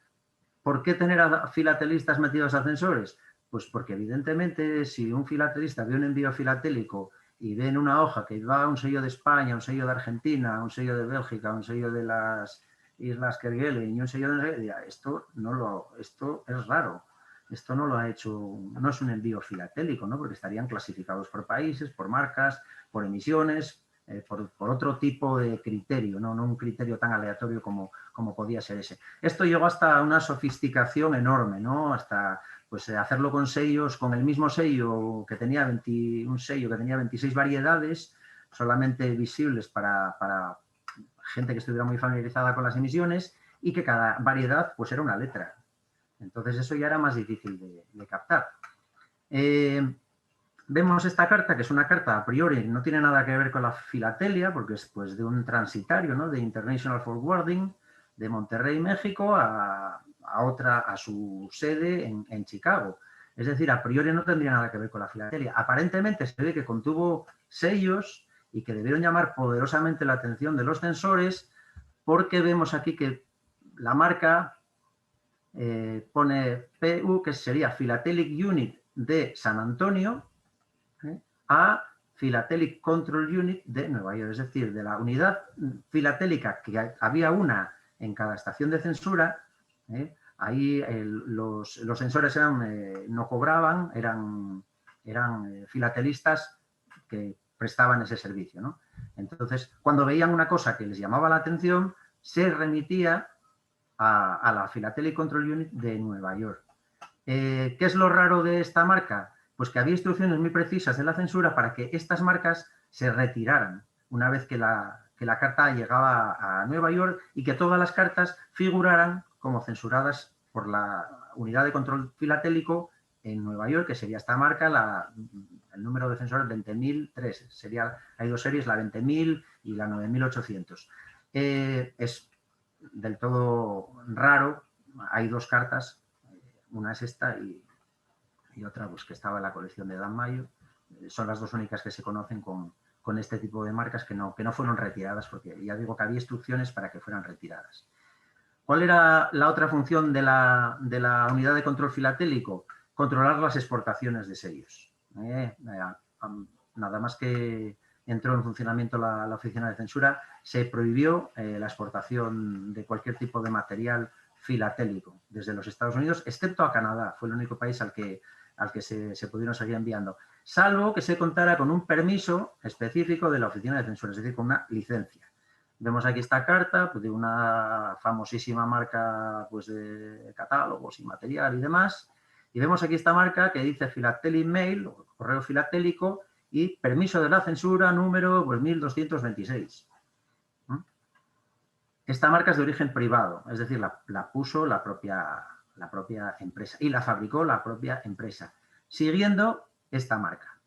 [SPEAKER 2] ¿por qué tener a filatelistas metidos a censores? Pues porque evidentemente si un filatelista ve un envío filatélico y ve en una hoja que va un sello de España, un sello de Argentina, un sello de Bélgica, un sello de las Islas Kerguelen y un sello de... Esto es raro. Esto no lo ha hecho, no es un envío filatélico, ¿no? Porque estarían clasificados por países, por marcas, por emisiones, por otro tipo de criterio, no un criterio tan aleatorio como podía ser ese. Esto llegó hasta una sofisticación enorme, ¿no? Hasta pues, hacerlo con sellos, con el mismo sello que tenía un sello que tenía 26 variedades, solamente visibles para gente que estuviera muy familiarizada con las emisiones, y que cada variedad pues, era una letra. Entonces eso ya era más difícil de captar. Vemos esta carta, que es una carta a priori, no tiene nada que ver con la filatelia, porque es pues, de un transitario, ¿no? De International Forwarding, de Monterrey, México, a su sede en Chicago. Es decir, a priori no tendría nada que ver con la filatelia. Aparentemente se ve que contuvo sellos y que debieron llamar poderosamente la atención de los censores, porque vemos aquí que la marca pone PU, que sería Philatelic Unit de San Antonio, a Philatelic Control Unit de Nueva York. Es decir, de la unidad filatélica, que había una en cada estación de censura, ahí los sensores no cobraban, eran filatelistas que prestaban ese servicio, ¿no? Entonces, cuando veían una cosa que les llamaba la atención, se remitía a la Philatelic Control Unit de Nueva York. ¿Qué es lo raro de esta marca? Pues que había instrucciones muy precisas de la censura para que estas marcas se retiraran una vez que la carta llegaba a Nueva York, y que todas las cartas figuraran como censuradas por la unidad de control filatélico en Nueva York, que sería esta marca, el número de censores 20.003. Hay dos series, la 20.000 y la 9.800. Es del todo raro, hay dos cartas, una es esta y otra pues, que estaba en la colección de Dan Mayo. Son las dos únicas que se conocen con este tipo de marcas que no fueron retiradas, porque ya digo que había instrucciones para que fueran retiradas. ¿Cuál era la otra función de la unidad de control filatélico? Controlar las exportaciones de sellos. Nada más que entró en funcionamiento la oficina de censura, se prohibió la exportación de cualquier tipo de material filatélico desde los Estados Unidos, excepto a Canadá. Fue el único país al que se pudieron seguir enviando, salvo que se contara con un permiso específico de la oficina de censura, es decir, con una licencia. Vemos aquí esta carta pues, de una famosísima marca pues, de catálogos y material y demás, y vemos aquí esta marca que dice Philatelic Mail, o correo filatélico, y permiso de la censura número pues, 1226. Esta marca es de origen privado, es decir, la puso la propia empresa y la fabricó la propia empresa, siguiendo esta marca,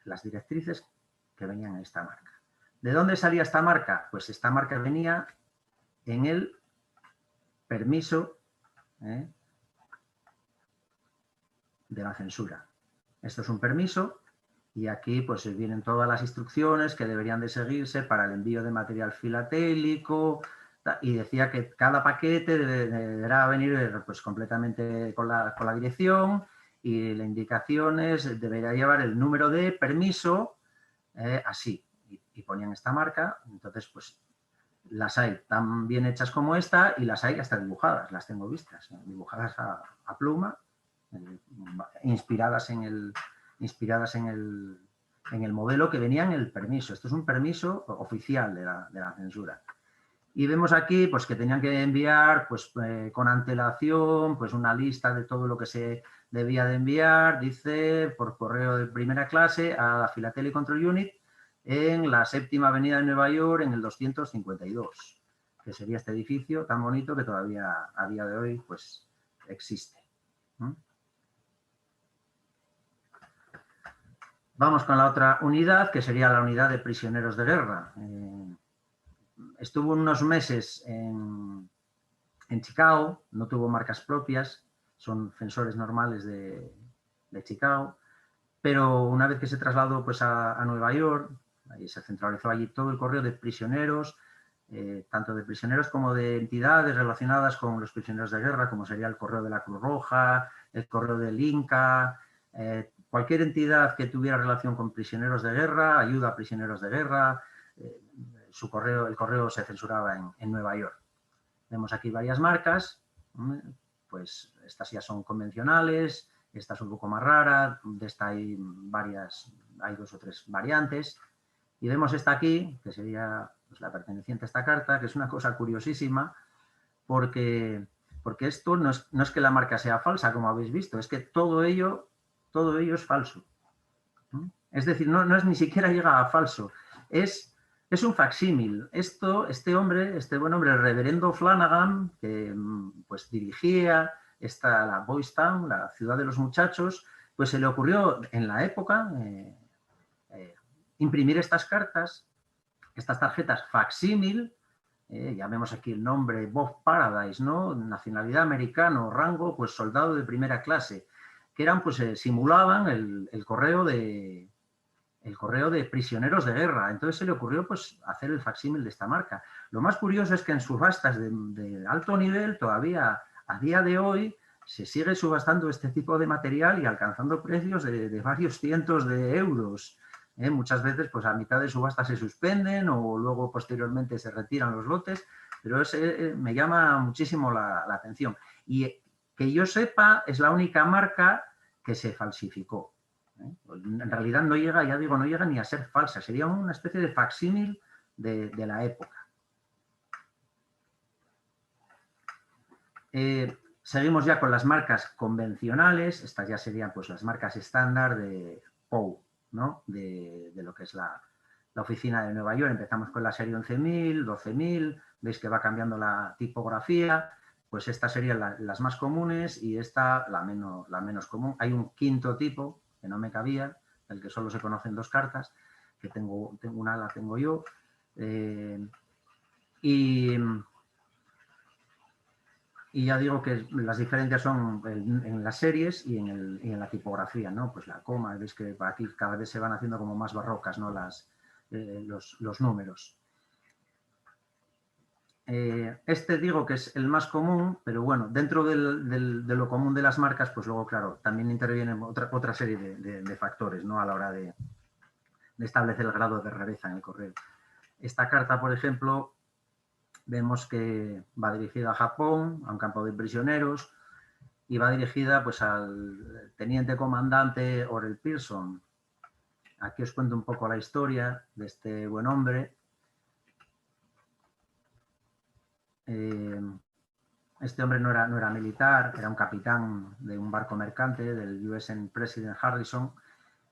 [SPEAKER 2] las directrices que venían en esta marca. ¿De dónde salía esta marca? Pues esta marca venía en el permiso de la censura. Esto es un permiso y aquí pues vienen todas las instrucciones que deberían de seguirse para el envío de material filatélico, y decía que cada paquete deberá venir pues, completamente con la dirección, y las indicaciones debería llevar el número de permiso, así, y ponían esta marca. Entonces pues las hay tan bien hechas como esta, y las hay hasta dibujadas, las tengo vistas, dibujadas a pluma, inspiradas en el modelo que venía en el permiso. Esto es un permiso oficial de la censura. Y vemos aquí pues, que tenían que enviar pues, con antelación pues, una lista de todo lo que se debía de enviar, dice, por correo de primera clase a la Philatelic Control Unit en la 7ª avenida de Nueva York, en el 252, que sería este edificio tan bonito que todavía a día de hoy pues, existe. Vamos con la otra unidad, que sería la unidad de prisioneros de guerra. Estuvo unos meses en Chicago, no tuvo marcas propias, son censores normales de Chicago, pero una vez que se trasladó pues, a Nueva York, ahí se centralizó allí todo el correo de prisioneros, tanto de prisioneros como de entidades relacionadas con los prisioneros de guerra, como sería el correo de la Cruz Roja, el correo del Inca, cualquier entidad que tuviera relación con prisioneros de guerra, ayuda a prisioneros de guerra, el correo se censuraba en Nueva York. Vemos aquí varias marcas, pues estas ya son convencionales, esta es un poco más rara, de esta hay 2 o 3 variantes, Y vemos esta aquí, que sería pues, la perteneciente a esta carta, que es una cosa curiosísima, porque esto no es que la marca sea falsa, como habéis visto, es que todo ello es falso. Es decir, no es ni siquiera llega a falso, es un facsímil. Este buen hombre, el reverendo Flanagan, que pues dirigía la Boys Town, la ciudad de los muchachos, pues se le ocurrió en la época imprimir estas cartas, estas tarjetas facsímil. Ya vemos aquí el nombre Bob Paradise, ¿no? Nacionalidad americano, rango, pues soldado de primera clase, que eran, pues simulaban el correo de prisioneros de guerra. Entonces se le ocurrió pues hacer el facsímil de esta marca. Lo más curioso es que en subastas de alto nivel todavía a día de hoy se sigue subastando este tipo de material y alcanzando precios de varios cientos de euros. Muchas veces pues a mitad de subasta se suspenden o luego posteriormente se retiran los lotes, pero me llama muchísimo la atención. Y que yo sepa, es la única marca que se falsificó. En realidad no llega, ya digo, no llega ni a ser falsa, sería una especie de facsímil de la época. Seguimos ya con las marcas convencionales, estas ya serían pues las marcas estándar de Poe, ¿no? De lo que es la oficina de Nueva York. Empezamos con la serie 11.000, 12.000, veis que va cambiando la tipografía, pues estas serían las más comunes y esta la menos común. Hay un quinto tipo que no me cabía, el que solo se conocen 2 cartas, que tengo una, la tengo yo, y ya digo que las diferencias son en las series y en la tipografía, ¿no? Pues la coma, veis que aquí cada vez se van haciendo como más barrocas, ¿no? Los números. Este digo que es el más común, pero bueno, dentro de lo común de las marcas, pues luego, claro, también intervienen otra serie de factores, ¿no? A la hora de establecer el grado de rareza en el correo. Esta carta, por ejemplo, vemos que va dirigida a Japón, a un campo de prisioneros, y va dirigida pues al teniente comandante Orell Pearson. Aquí os cuento un poco la historia de este buen hombre. Este hombre no era militar, era un capitán de un barco mercante del USN President Harrison.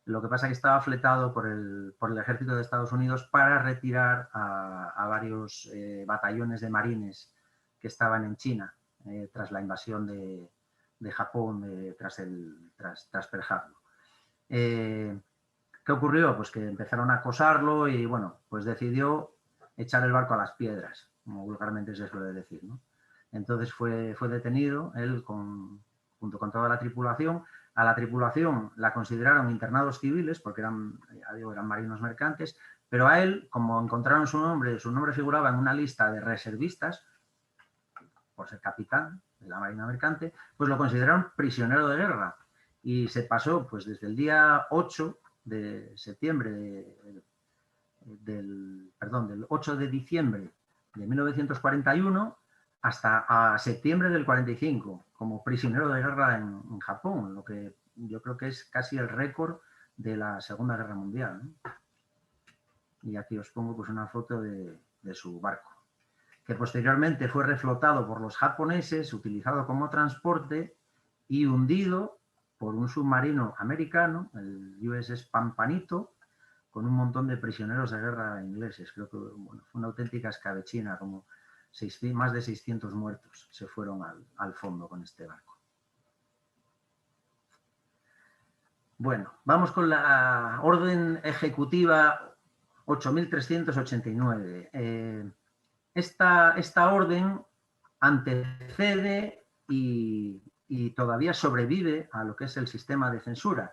[SPEAKER 2] Lo que pasa es que estaba fletado por el ejército de Estados Unidos para retirar a varios batallones de marines que estaban en China tras la invasión de Japón tras Pearl Harbor. ¿Qué ocurrió? Pues que empezaron a acosarlo y bueno, pues decidió echar el barco a las piedras, como vulgarmente se suele decir, ¿no? Entonces fue detenido, él junto con toda la tripulación. A la tripulación la consideraron internados civiles porque eran marinos mercantes, pero a él, como encontraron su nombre figuraba en una lista de reservistas, por ser capitán de la marina mercante, pues lo consideraron prisionero de guerra y se pasó pues desde el día 8 de septiembre del 8 de diciembre de 1941 hasta a septiembre del 45 como prisionero de guerra en Japón, lo que yo creo que es casi el récord de la Segunda Guerra Mundial, ¿no? Y aquí os pongo pues una foto de su barco, que posteriormente fue reflotado por los japoneses, utilizado como transporte y hundido por un submarino americano, el USS Pampanito, con un montón de prisioneros de guerra ingleses. Creo que bueno, fue una auténtica escabechina, como más de 600 muertos se fueron al fondo con este barco. Bueno, vamos con la orden ejecutiva 8.389. Esta orden antecede y todavía sobrevive a lo que es el sistema de censura.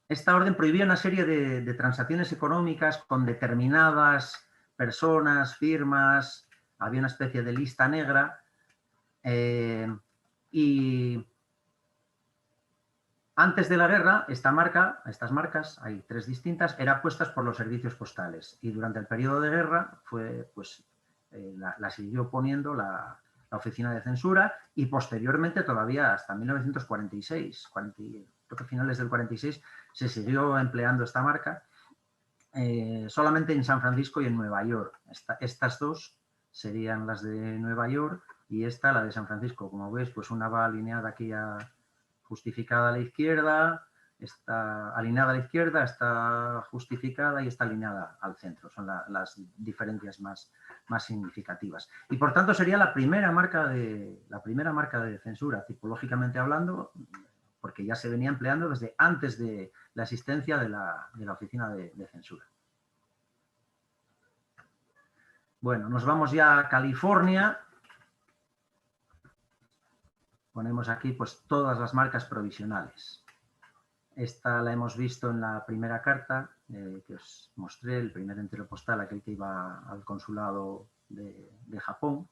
[SPEAKER 2] Esta orden prohibía una serie de transacciones económicas con determinadas personas, firmas, había una especie de lista negra y antes de la guerra estas marcas, hay 3 distintas, eran puestas por los servicios postales y durante el periodo de guerra la siguió poniendo la oficina de censura y posteriormente todavía hasta 1946, creo que finales del 46, se siguió empleando esta marca solamente en San Francisco y en Nueva York. Estas dos serían las de Nueva York y esta la de San Francisco. Como veis, pues una va alineada aquí justificada a la izquierda, está alineada a la izquierda, está justificada y está alineada al centro. Son las diferencias más significativas. Y por tanto sería la primera marca de censura, tipológicamente hablando, porque ya se venía empleando desde antes de la existencia de la oficina de censura. Bueno, nos vamos ya a California. Ponemos aquí pues todas las marcas provisionales. Esta la hemos visto en la primera carta que os mostré, el primer entero postal, aquel que iba al consulado de Japón.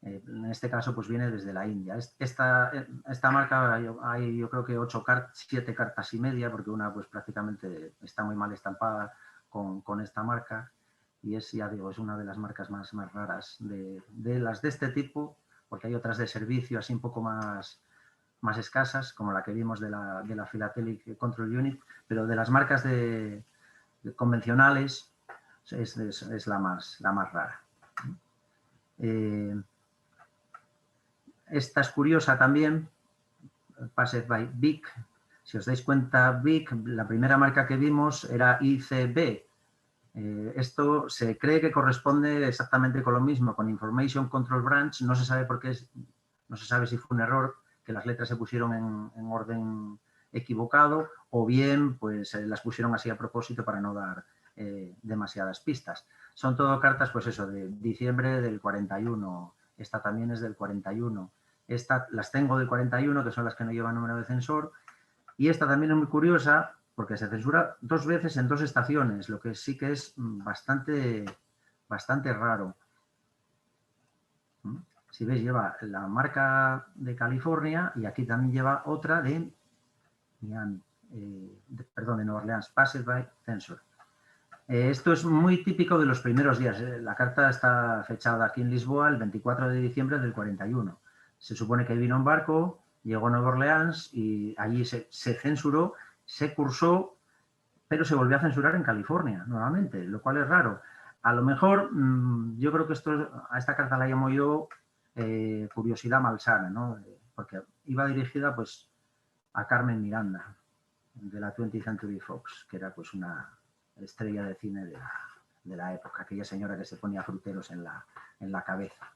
[SPEAKER 2] En este caso pues viene desde la India. Esta marca hay yo creo que 7 cartas y media, porque una pues prácticamente está muy mal estampada con esta marca y es, ya digo, es una de las marcas más raras de las de este tipo, porque hay otras de servicio así un poco más escasas, como la que vimos de la Philatelic Control Unit, pero de las marcas convencionales es la más rara. Esta es curiosa también, Passed by BIC. Si os dais cuenta, BIC, la primera marca que vimos era ICB. Esto se cree que corresponde exactamente con lo mismo, con Information Control Branch. No se sabe por qué, no se sabe si fue un error, que las letras se pusieron en orden equivocado, o bien pues las pusieron así a propósito para no dar demasiadas pistas. Son todo cartas, pues eso, de diciembre del 41. Esta también es del 41. Las tengo del 41, que son las que no llevan número de censor. Y esta también es muy curiosa, porque se censura 2 veces en 2 estaciones, lo que sí que es bastante raro. Si veis, lleva la marca de California y aquí también lleva otra de Miami, de Nueva Orleans, Passed by Censor. Esto es muy típico de los primeros días. La carta está fechada aquí en Lisboa el 24 de diciembre del 41. Se supone que vino en barco, llegó a Nueva Orleans y allí se censuró, se cursó, pero se volvió a censurar en California nuevamente, lo cual es raro. A lo mejor, yo creo que a esta carta la llamo yo curiosidad malsana, ¿no? Porque iba dirigida pues a Carmen Miranda, de la 20th Century Fox, que era pues una estrella de cine de la época, aquella señora que se ponía fruteros en la cabeza.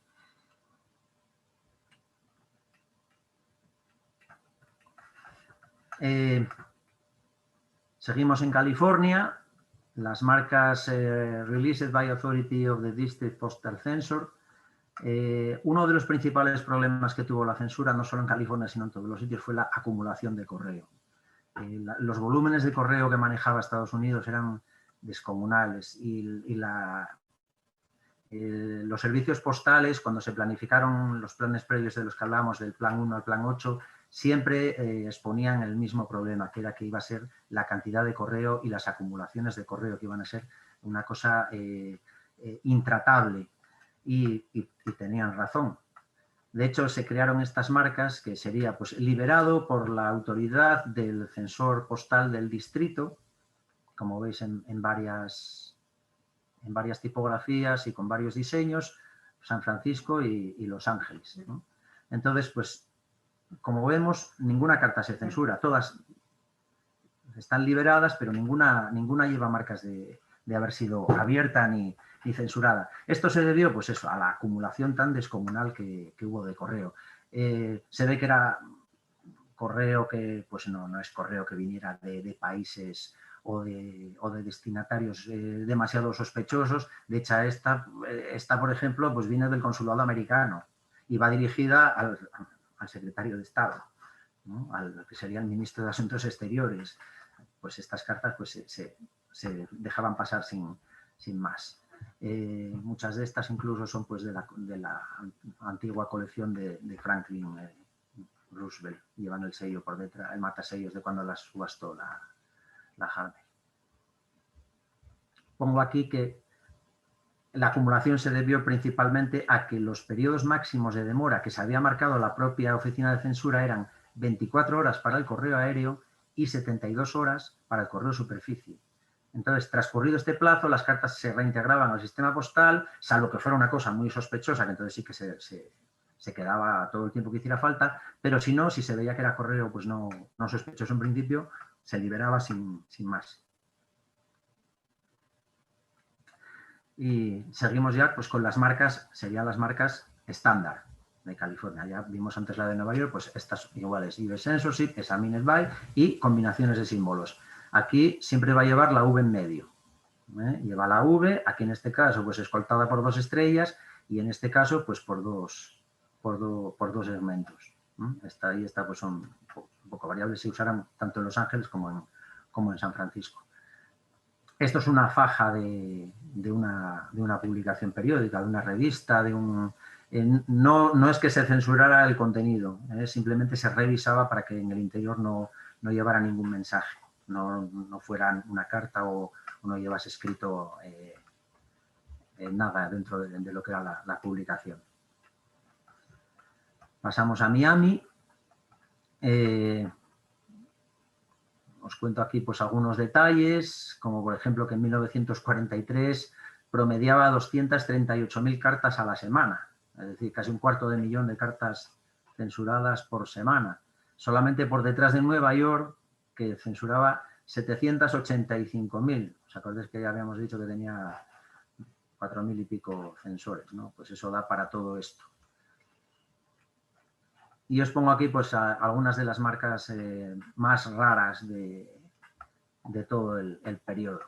[SPEAKER 2] Seguimos en California, las marcas Released by Authority of the District Postal Censor. Uno de los principales problemas que tuvo la censura, no solo en California, sino en todos los sitios, fue la acumulación de correo. Los volúmenes de correo que manejaba Estados Unidos eran descomunales y los servicios postales, cuando se planificaron los planes previos de los que hablamos, del plan 1 al plan 8, siempre exponían el mismo problema, que era que iba a ser la cantidad de correo y las acumulaciones de correo, que iban a ser una cosa intratable. Y tenían razón. De hecho, se crearon estas marcas que sería pues, liberado por la autoridad del censor postal del distrito, como veis en varias tipografías y con varios diseños, San Francisco y Los Ángeles, ¿no? Entonces, pues, como vemos, ninguna carta se censura, todas están liberadas, pero ninguna lleva marcas de haber sido abierta ni censurada. Esto se debió, pues eso, a la acumulación tan descomunal que hubo de correo. Se ve que era correo que, pues no es correo que viniera de países o de destinatarios demasiado sospechosos. De hecho, esta, por ejemplo, pues viene del consulado americano y va dirigida al secretario de Estado, ¿no? Al que sería el ministro de Asuntos Exteriores. Pues estas cartas pues, se dejaban pasar sin más. Muchas de estas incluso son pues, de la antigua colección de Franklin Roosevelt. Llevan el sello por detrás, el matasellos de cuando las subastó la Harvey. Pongo aquí que la acumulación se debió principalmente a que los periodos máximos de demora que se había marcado la propia oficina de censura eran 24 horas para el correo aéreo y 72 horas para el correo superficie. Entonces, transcurrido este plazo, las cartas se reintegraban al sistema postal, salvo que fuera una cosa muy sospechosa, que entonces sí que se quedaba todo el tiempo que hiciera falta, pero si no, si se veía que era correo pues no sospechoso en principio, se liberaba sin más. Y seguimos ya pues con las marcas, serían las marcas estándar de California. Ya vimos antes la de Nueva York, pues estas iguales, US Censorship, Examined by y combinaciones de símbolos. Aquí siempre va a llevar la V en medio. Lleva la V, aquí en este caso pues escoltada por 2 estrellas y en este caso pues por dos segmentos. Esta y esta pues son un poco variables, se usarán tanto en Los Ángeles como en San Francisco. Esto es una faja de una publicación periódica, de una revista, no es que se censurara el contenido, simplemente se revisaba para que en el interior no llevara ningún mensaje, no fuera una carta o no llevase escrito nada dentro de lo que era la publicación. Pasamos a Miami. Os cuento aquí pues algunos detalles, como por ejemplo que en 1943 promediaba 238.000 cartas a la semana, es decir, casi 250.000 de cartas censuradas por semana. Solamente por detrás de Nueva York, que censuraba 785.000. ¿Os acordáis que ya habíamos dicho que tenía 4.000 y pico censores, ¿no? Pues eso da para todo esto. Y os pongo aquí pues algunas de las marcas más raras de todo el periodo.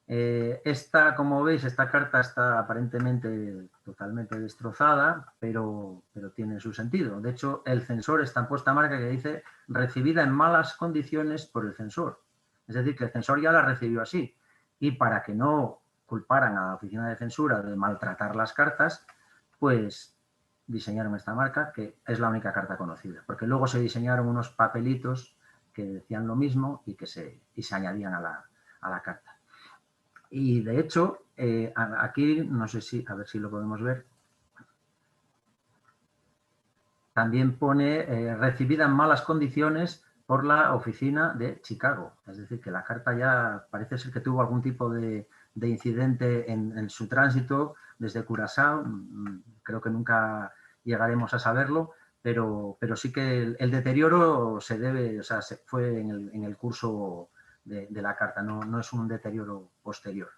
[SPEAKER 2] Esta, como veis, esta carta está aparentemente totalmente destrozada, pero tiene su sentido. De hecho, el censor está en puesta marca que dice recibida en malas condiciones por el censor. Es decir, que el censor ya la recibió así. Y para que no culparan a la oficina de censura de maltratar las cartas, pues diseñaron esta marca, que es la única carta conocida, porque luego se diseñaron unos papelitos que decían lo mismo y se añadían a la carta. Y de hecho, aquí, no sé si, a ver si lo podemos ver, también pone recibida en malas condiciones por la oficina de Chicago. Es decir, que la carta ya parece ser que tuvo algún tipo de incidente en su tránsito desde Curazao. Creo que nunca llegaremos a saberlo, pero sí que el deterioro se debe, o sea, fue en el curso de la carta, no es un deterioro posterior.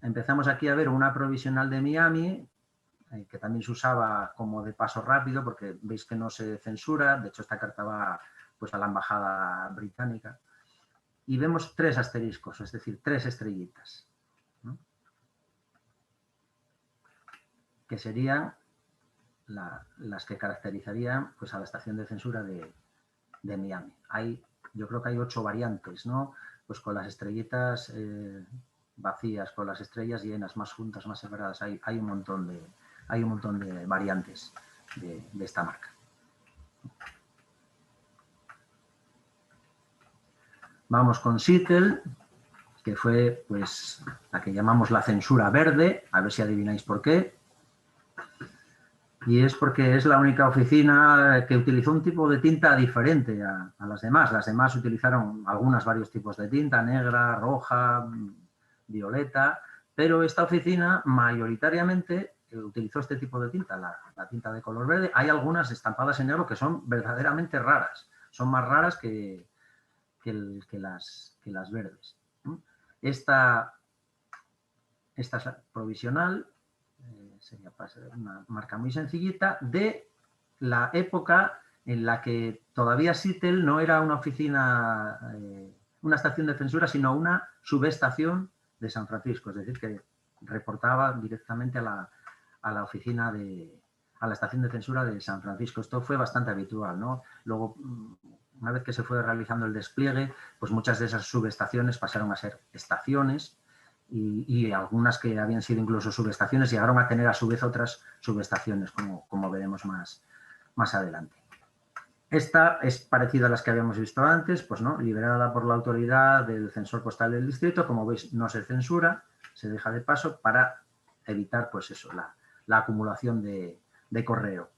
[SPEAKER 2] Empezamos aquí a ver una provisional de Miami, que también se usaba como de paso rápido, porque veis que no se censura. De hecho, esta carta va pues a la embajada británica. Y vemos 3 asteriscos, es decir, 3 estrellitas, ¿no? Que serían las que caracterizarían pues, a la estación de censura de Miami. Yo creo que hay 8 variantes, ¿no? Pues con las estrellitas vacías, con las estrellas llenas, más juntas, más separadas. Hay un montón de variantes de esta marca. Vamos con Seattle, que fue pues la que llamamos la censura verde, a ver si adivináis por qué. Y es porque es la única oficina que utilizó un tipo de tinta diferente a las demás. Las demás utilizaron varios tipos de tinta, negra, roja, violeta, pero esta oficina mayoritariamente utilizó este tipo de tinta, la tinta de color verde. Hay algunas estampadas en negro que son verdaderamente raras, son más raras que las verdes. Esta es provisional, sería una marca muy sencillita, de la época en la que todavía Seattle no era una oficina, una estación de censura, sino una subestación de San Francisco, es decir, que reportaba directamente a la oficina a la estación de censura de San Francisco. Esto fue bastante habitual, ¿no? Luego, una vez que se fue realizando el despliegue, pues muchas de esas subestaciones pasaron a ser estaciones y algunas que habían sido incluso subestaciones llegaron a tener a su vez otras subestaciones, como veremos más adelante. Esta es parecida a las que habíamos visto antes, pues no, liberada por la autoridad del censor postal del distrito. Como veis, no se censura, se deja de paso para evitar pues eso, la acumulación de correo.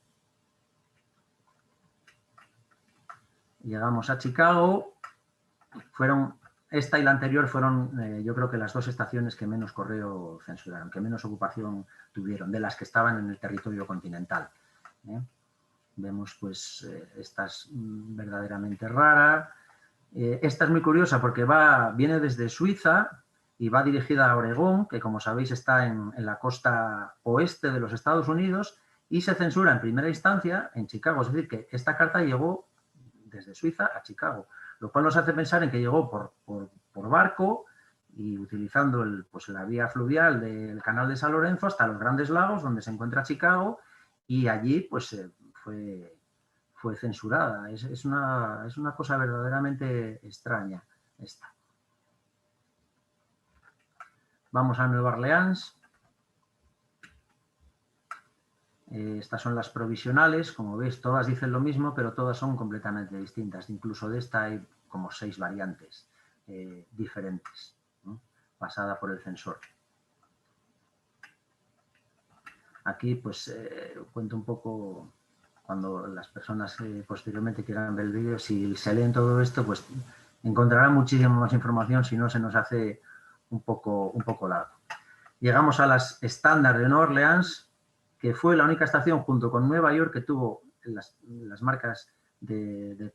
[SPEAKER 2] Llegamos a Chicago. Fueron esta y la anterior fueron, yo creo que las dos estaciones que menos correo censuraron, que menos ocupación tuvieron, de las que estaban en el territorio continental. Vemos pues esta es verdaderamente rara. Esta es muy curiosa porque viene desde Suiza y va dirigida a Oregón, que como sabéis está en la costa oeste de los Estados Unidos, y se censura en primera instancia en Chicago. Es decir, que esta carta llegó desde Suiza a Chicago, lo cual nos hace pensar en que llegó por barco y utilizando pues, la vía fluvial del canal de San Lorenzo hasta los Grandes Lagos, donde se encuentra Chicago, y allí pues fue censurada. Es una cosa verdaderamente extraña esta. Vamos a Nueva Orleans. Estas son las provisionales. Como veis, todas dicen lo mismo, pero todas son completamente distintas. Incluso de esta hay como 6 variantes diferentes, ¿no? Pasada por el censor. Aquí pues cuento un poco, cuando las personas posteriormente quieran ver el vídeo, si se leen todo esto, pues encontrarán muchísima más información, si no se nos hace un poco largo. Llegamos a las estándar de Nueva Orleans, que fue la única estación junto con Nueva York que tuvo las marcas de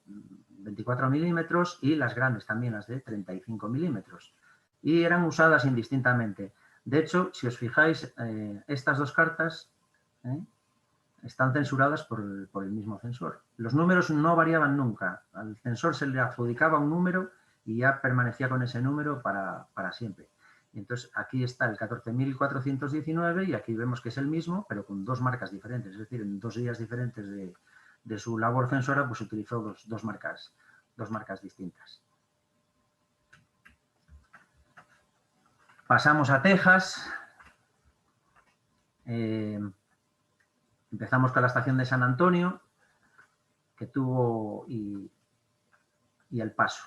[SPEAKER 2] 24 milímetros y las grandes también, las de 35 milímetros. Y eran usadas indistintamente. De hecho, si os fijáis, estas dos cartas están censuradas por el mismo censor. Los números no variaban nunca. Al censor se le adjudicaba un número y ya permanecía con ese número para siempre. Entonces, aquí está el 14.419 y aquí vemos que es el mismo, pero con 2 marcas diferentes. Es decir, en 2 días diferentes de su labor censora, pues utilizó dos marcas distintas. Pasamos a Texas. Empezamos con la estación de San Antonio, que tuvo y El Paso.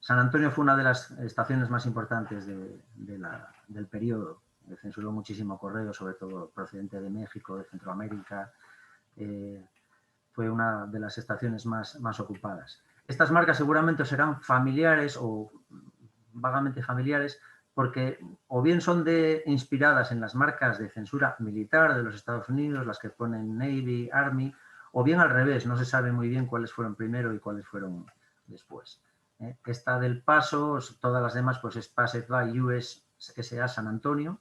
[SPEAKER 2] San Antonio fue una de las estaciones más importantes del periodo. Censuró muchísimo correo, sobre todo procedente de México, de Centroamérica. Fue una de las estaciones más ocupadas. Estas marcas seguramente serán familiares o vagamente familiares, porque o bien son inspiradas en las marcas de censura militar de los Estados Unidos, las que ponen Navy, Army, o bien al revés, no se sabe muy bien cuáles fueron primero y cuáles fueron después. Esta del Paso, todas las demás, pues es Passed by US SA San Antonio,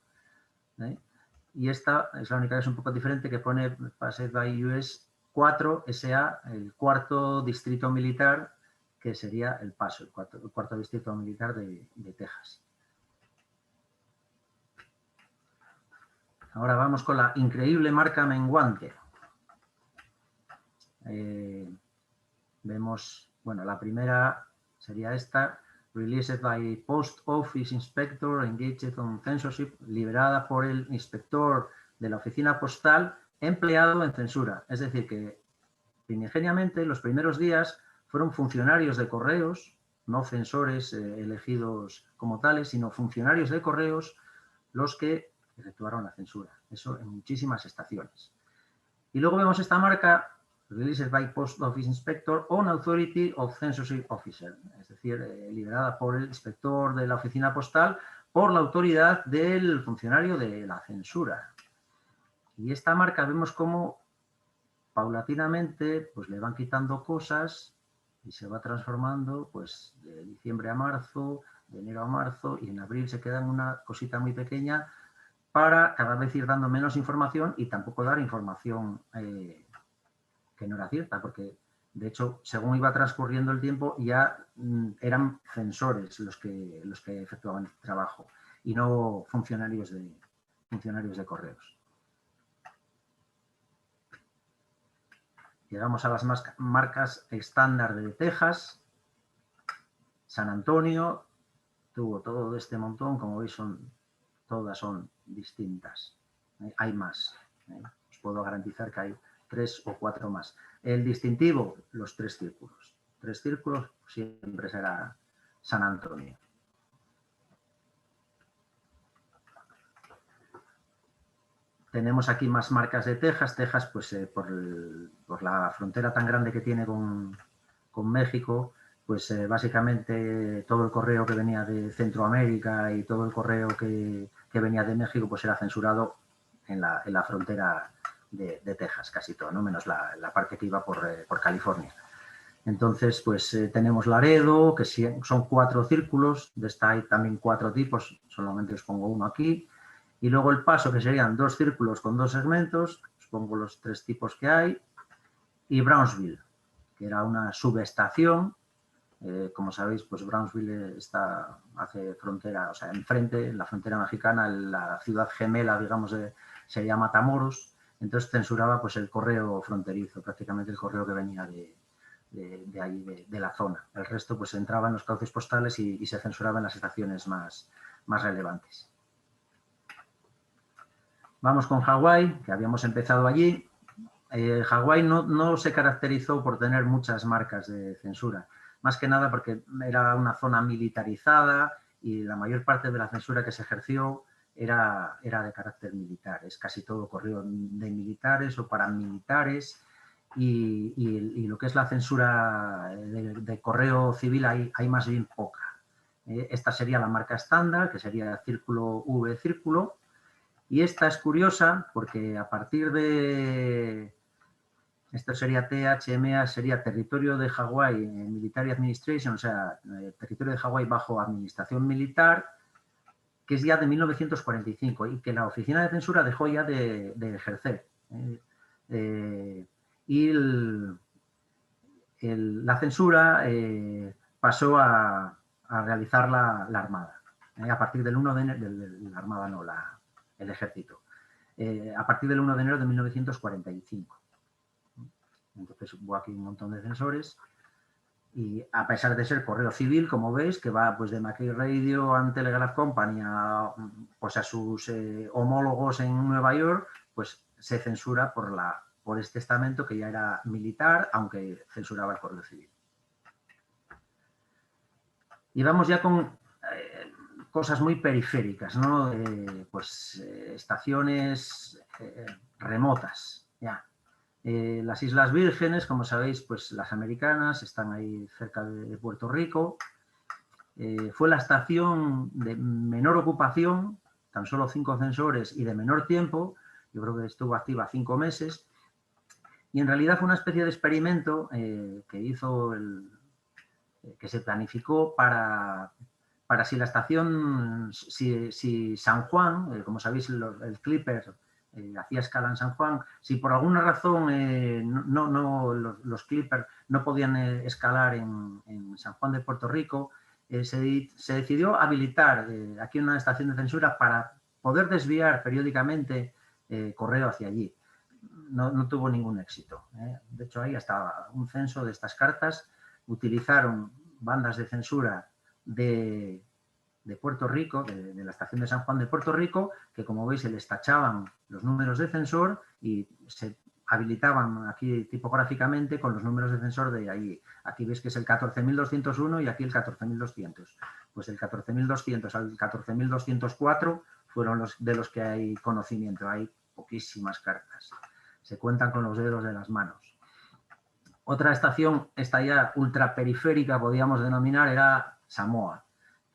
[SPEAKER 2] y esta es la única que es un poco diferente, que pone Passed by US 4 SA, el 4º distrito militar, que sería El Paso, el cuarto distrito militar de Texas. Ahora vamos con la increíble marca menguante. Vemos, bueno, la primera sería esta, Released by Post Office Inspector Engaged on Censorship, liberada por el inspector de la oficina postal empleado en censura. Es decir, que primigeniamente los primeros días fueron funcionarios de correos, no censores elegidos como tales, sino funcionarios de correos los que efectuaron la censura. Eso en muchísimas estaciones. Y luego vemos esta marca, Released by Post Office Inspector on Authority of Censorship Officer, es decir, liberada por el inspector de la oficina postal por la autoridad del funcionario de la censura. Y esta marca vemos cómo paulatinamente pues le van quitando cosas y se va transformando pues de diciembre a marzo, de enero a marzo, y en abril se queda en una cosita muy pequeña para cada vez ir dando menos información y tampoco dar información que no era cierta, porque de hecho, según iba transcurriendo el tiempo, ya eran censores los que efectuaban el trabajo y no funcionarios de correos. Llegamos a las marcas estándar de Texas. San Antonio tuvo todo este montón, como veis todas son distintas. Hay más. Os puedo garantizar que hay 3 o 4 más. El distintivo, los 3 círculos. 3 círculos siempre será San Antonio. Tenemos aquí más marcas de Texas. Texas, pues por la frontera tan grande que tiene con México, pues básicamente todo el correo que venía de Centroamérica y todo el correo que venía de México pues era censurado en la frontera de Texas, casi todo, ¿no? Menos la parte que iba por California. Entonces, pues tenemos Laredo, que son 4 círculos, de esta hay también 4 tipos, solamente os pongo uno aquí. Y luego El Paso, que serían 2 círculos con 2 segmentos, os pongo los 3 tipos que hay. Y Brownsville, que era una subestación. Como sabéis, pues Brownsville hace frontera, o sea, enfrente, en la frontera mexicana, la ciudad gemela, digamos, sería Matamoros. Entonces censuraba pues el correo fronterizo, prácticamente el correo que venía de ahí, de la zona. El resto pues entraba en los cauces postales y se censuraba en las estaciones más relevantes. Vamos con Hawái, que habíamos empezado allí. Hawái no se caracterizó por tener muchas marcas de censura, más que nada porque era una zona militarizada y la mayor parte de la censura que se ejerció era de carácter militar. Es casi todo correo de militares o paramilitares y lo que es la censura de correo civil hay más bien poca. Esta sería la marca estándar, que sería círculo V círculo, y esta es curiosa porque a partir de... Esto sería THMA, sería Territorio de Hawái Military Administration, o sea, Territorio de Hawái bajo administración militar, que es ya de 1945 y que la Oficina de Censura dejó ya de ejercer. Y la censura pasó a realizar la Armada, a partir del 1 de enero, la Armada no, el Ejército, a partir del 1 de enero de 1945. Entonces hubo aquí un montón de censores y a pesar de ser correo civil, como veis, que va pues de Mackay Radio a Telegraph Company pues a sus homólogos en Nueva York, pues se censura por este estamento que ya era militar, aunque censuraba el correo civil. Y vamos ya con cosas muy periféricas, ¿no? Pues estaciones remotas, ya. Las Islas Vírgenes, como sabéis, pues las americanas, están ahí cerca de Puerto Rico. Fue la estación de menor ocupación, tan solo 5 censores y de menor tiempo. Yo creo que estuvo activa 5 meses. Y en realidad fue una especie de experimento que se planificó para si la estación, si San Juan, como sabéis, el Clipper hacía escala en San Juan, si por alguna razón los Clipper no podían escalar en San Juan de Puerto Rico, se decidió habilitar aquí una estación de censura para poder desviar periódicamente correo hacia allí. No tuvo ningún éxito. De hecho, hay hasta un censo de estas cartas. Utilizaron bandas de censura de Puerto Rico, de la estación de San Juan de Puerto Rico, que como veis se les tachaban los números de censor y se habilitaban aquí tipográficamente con los números de censor de ahí. Aquí veis que es el 14.201 y aquí el 14.200. Pues el 14.200 al 14.204 fueron de los que hay conocimiento. Hay poquísimas cartas. Se cuentan con los dedos de las manos. Otra estación, esta ya ultraperiférica, podríamos denominar, era Samoa.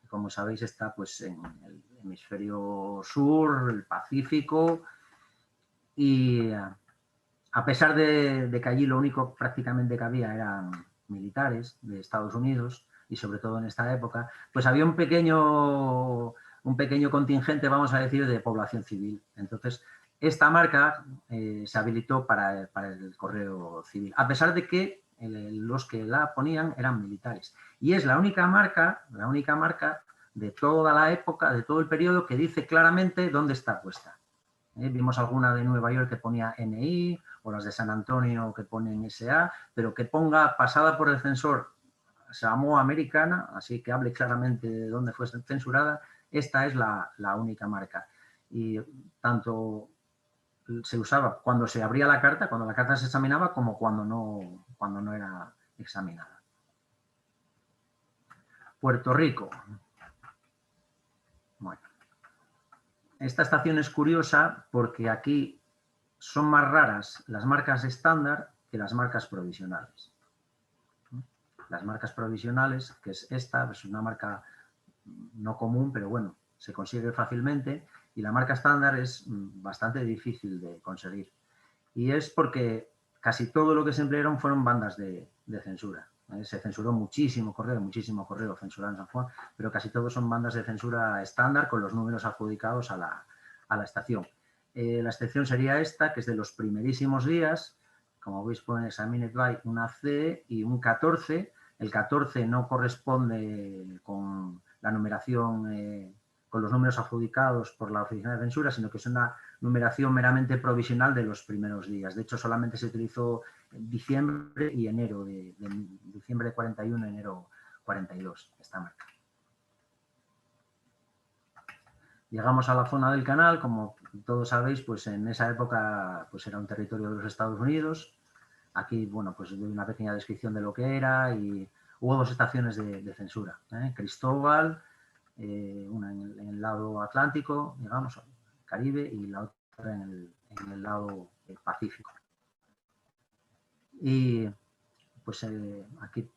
[SPEAKER 2] Como sabéis, está pues, en el hemisferio sur, el Pacífico, y a pesar de que allí lo único prácticamente que había eran militares de Estados Unidos, y sobre todo en esta época, pues había un pequeño contingente, vamos a decir, de población civil. Entonces, esta marca se habilitó para el correo civil, a pesar de que los que la ponían eran militares. Y es la única marca de toda la época, de todo el periodo, que dice claramente dónde está puesta. Vimos alguna de Nueva York que ponía NI, o las de San Antonio que ponen SA, pero que ponga pasada por el censor Samoa americana, así que hable claramente de dónde fue censurada. Esta es la única marca. Y tanto se usaba cuando se abría la carta, cuando la carta se examinaba, como cuando no era examinada. Puerto Rico. Bueno, esta estación es curiosa porque aquí son más raras las marcas estándar que las marcas provisionales. las marcas provisionales, que es esta, es una marca no común, pero bueno, se consigue fácilmente, y la marca estándar es bastante difícil de conseguir. Y es porque casi todo lo que se emplearon fueron bandas de censura. Se censuró muchísimo correo censurado en San Juan, pero casi todos son bandas de censura estándar con los números adjudicados a la estación. La excepción sería esta, que es de los primerísimos días. Como veis, pone Examined by una C y un 14. El 14 no corresponde con la numeración, con los números adjudicados por la Oficina de Censura, sino que es una numeración meramente provisional de los primeros días. De hecho, solamente se utilizó diciembre y enero, de diciembre de 41 a enero 42, esta marca. Llegamos a la zona del canal, como todos sabéis, pues en esa época pues era un territorio de los Estados Unidos. Aquí, bueno, pues doy una pequeña descripción de lo que era y hubo dos estaciones de censura. Cristóbal, una en el lado Atlántico, digamos, Caribe, y la otra en el lado Pacífico. Y pues aquí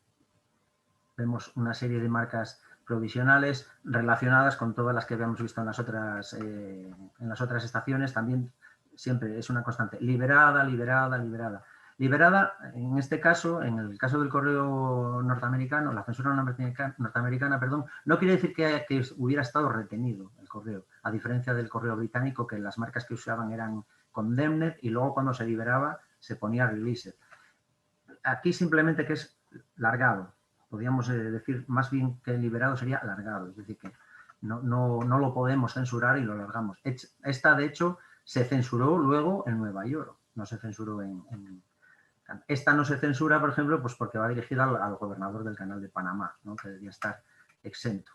[SPEAKER 2] vemos una serie de marcas provisionales relacionadas con todas las que habíamos visto en las otras estaciones. También siempre es una constante: liberada, liberada, liberada. Liberada, en este caso, en el caso del correo norteamericano, la censura norteamericana, perdón, no quiere decir que hubiera estado retenido el correo, a diferencia del correo británico, que las marcas que usaban eran condemned y luego cuando se liberaba se ponía released. Aquí simplemente que es largado. Podríamos decir más bien que liberado sería largado, es decir, que no lo podemos censurar y lo largamos. Esta, de hecho, se censuró luego en Nueva York, no se censuró Esta no se censura, por ejemplo, pues porque va dirigida al gobernador del Canal de Panamá, ¿no? Que debería estar exento.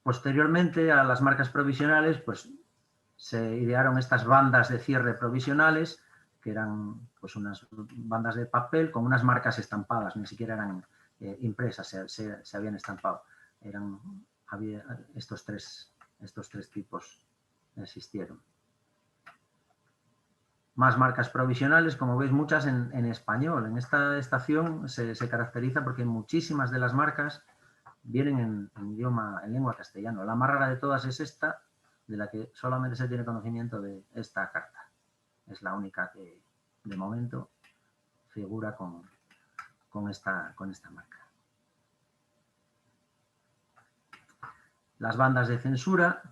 [SPEAKER 2] Posteriormente a las marcas provisionales, pues se idearon estas bandas de cierre provisionales, que eran pues unas bandas de papel con unas marcas estampadas, ni siquiera eran impresas, se habían estampado. Había estos tres tipos existieron. Más marcas provisionales, como veis, muchas en español. En esta estación se caracteriza porque muchísimas de las marcas vienen en lengua castellano. La más rara de todas es esta, de la que solamente se tiene conocimiento de esta carta. Es la única que, de momento, figura con esta marca. Las bandas de censura.